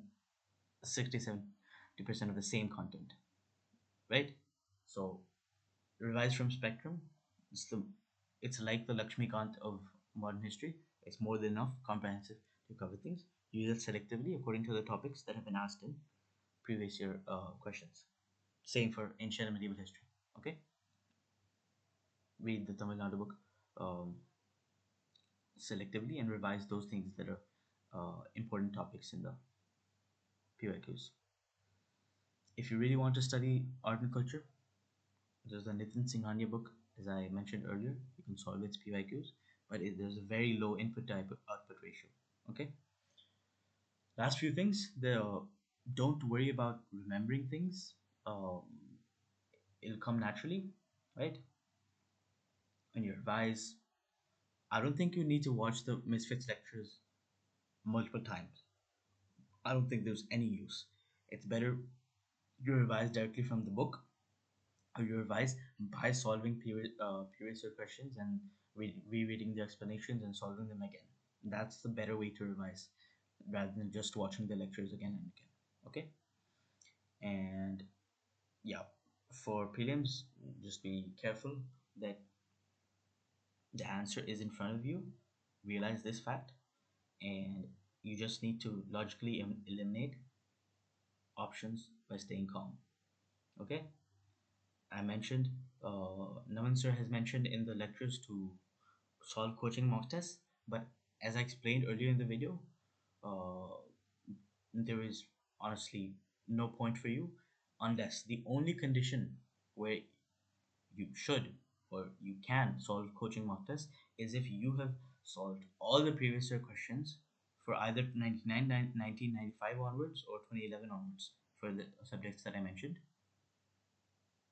60-70% of the same content, right? So revise from spectrum. It's the it's like the Lakshmikant of modern history. It's more than enough comprehensive to cover things. Use it selectively according to the topics that have been asked in previous year questions. Same for ancient and medieval history. Okay, read the Tamil Nadu book um, selectively and revise those things that are important topics in the PYQs. If you really want to study art and culture, there's the Nitin Singhania book, as I mentioned earlier. You can solve its PYQs, but there's a very low input type output ratio. Okay. Last few things. Don't worry about remembering things. Um, it'll come naturally, right? When you revise, I don't think you need to watch the Misfits lectures multiple times. I don't think there's any use. It's better you revise directly from the book, or you revise by solving previous year questions and rereading the explanations and solving them again. That's the better way to revise rather than just watching the lectures again and again. Okay? And yeah, for prelims, just be careful that the answer is in front of you. Realize this fact, and you just need to logically eliminate options by staying calm. Okay? I mentioned, Naman sir has mentioned in the lectures to solve coaching mock tests, but as I explained earlier in the video, uh, there is honestly no point for you unless the only condition where you should or you can solve coaching mock tests is if you have solved all the previous year questions for either 1995 onwards or 2011 onwards for the subjects that I mentioned.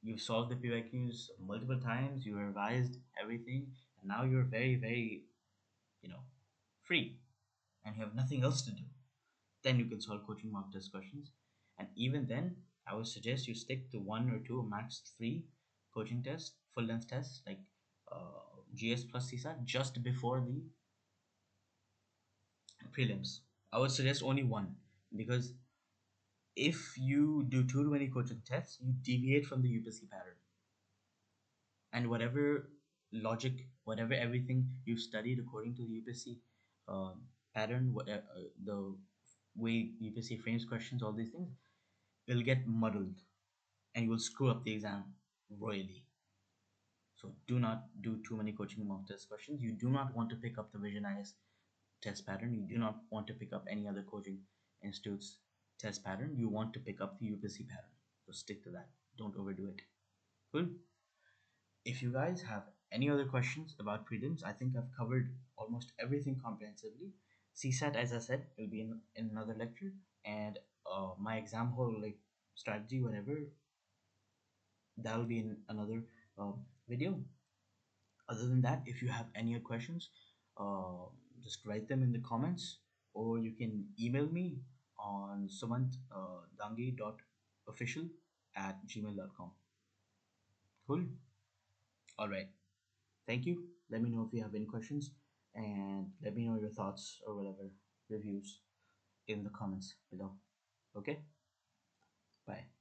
You've solved the PYQs multiple times, you revised everything, and now you're very, very, you know, free and you have nothing else to do. Then you can solve coaching mock test questions. And even then, I would suggest you stick to one or two, max three coaching tests, full length tests like GS plus CSAT just before the prelims. I would suggest only one because if you do too many coaching tests, you deviate from the UPSC pattern. And whatever logic, whatever everything you've studied according to the UPSC pattern, the way UPSC frames questions, all these things will get muddled and you will screw up the exam royally. So do not do too many coaching mock test questions. You do not want to pick up the Vision IS test pattern. You do not want to pick up any other coaching institute's test pattern. You want to pick up the UPSC pattern. So stick to that. Don't overdo it. Cool. If you guys have any other questions about prelims, I think I've covered almost everything comprehensively. CSAT, as I said, will be in another lecture, and my exam hall like strategy, whatever, that will be in another video. Other than that, if you have any other questions, uh, just write them in the comments, or you can email me on sumantdangi.official@gmail.com. Cool. All right. Thank you. Let me know if you have any questions and let me know your thoughts or whatever reviews in the comments below. Okay? Bye.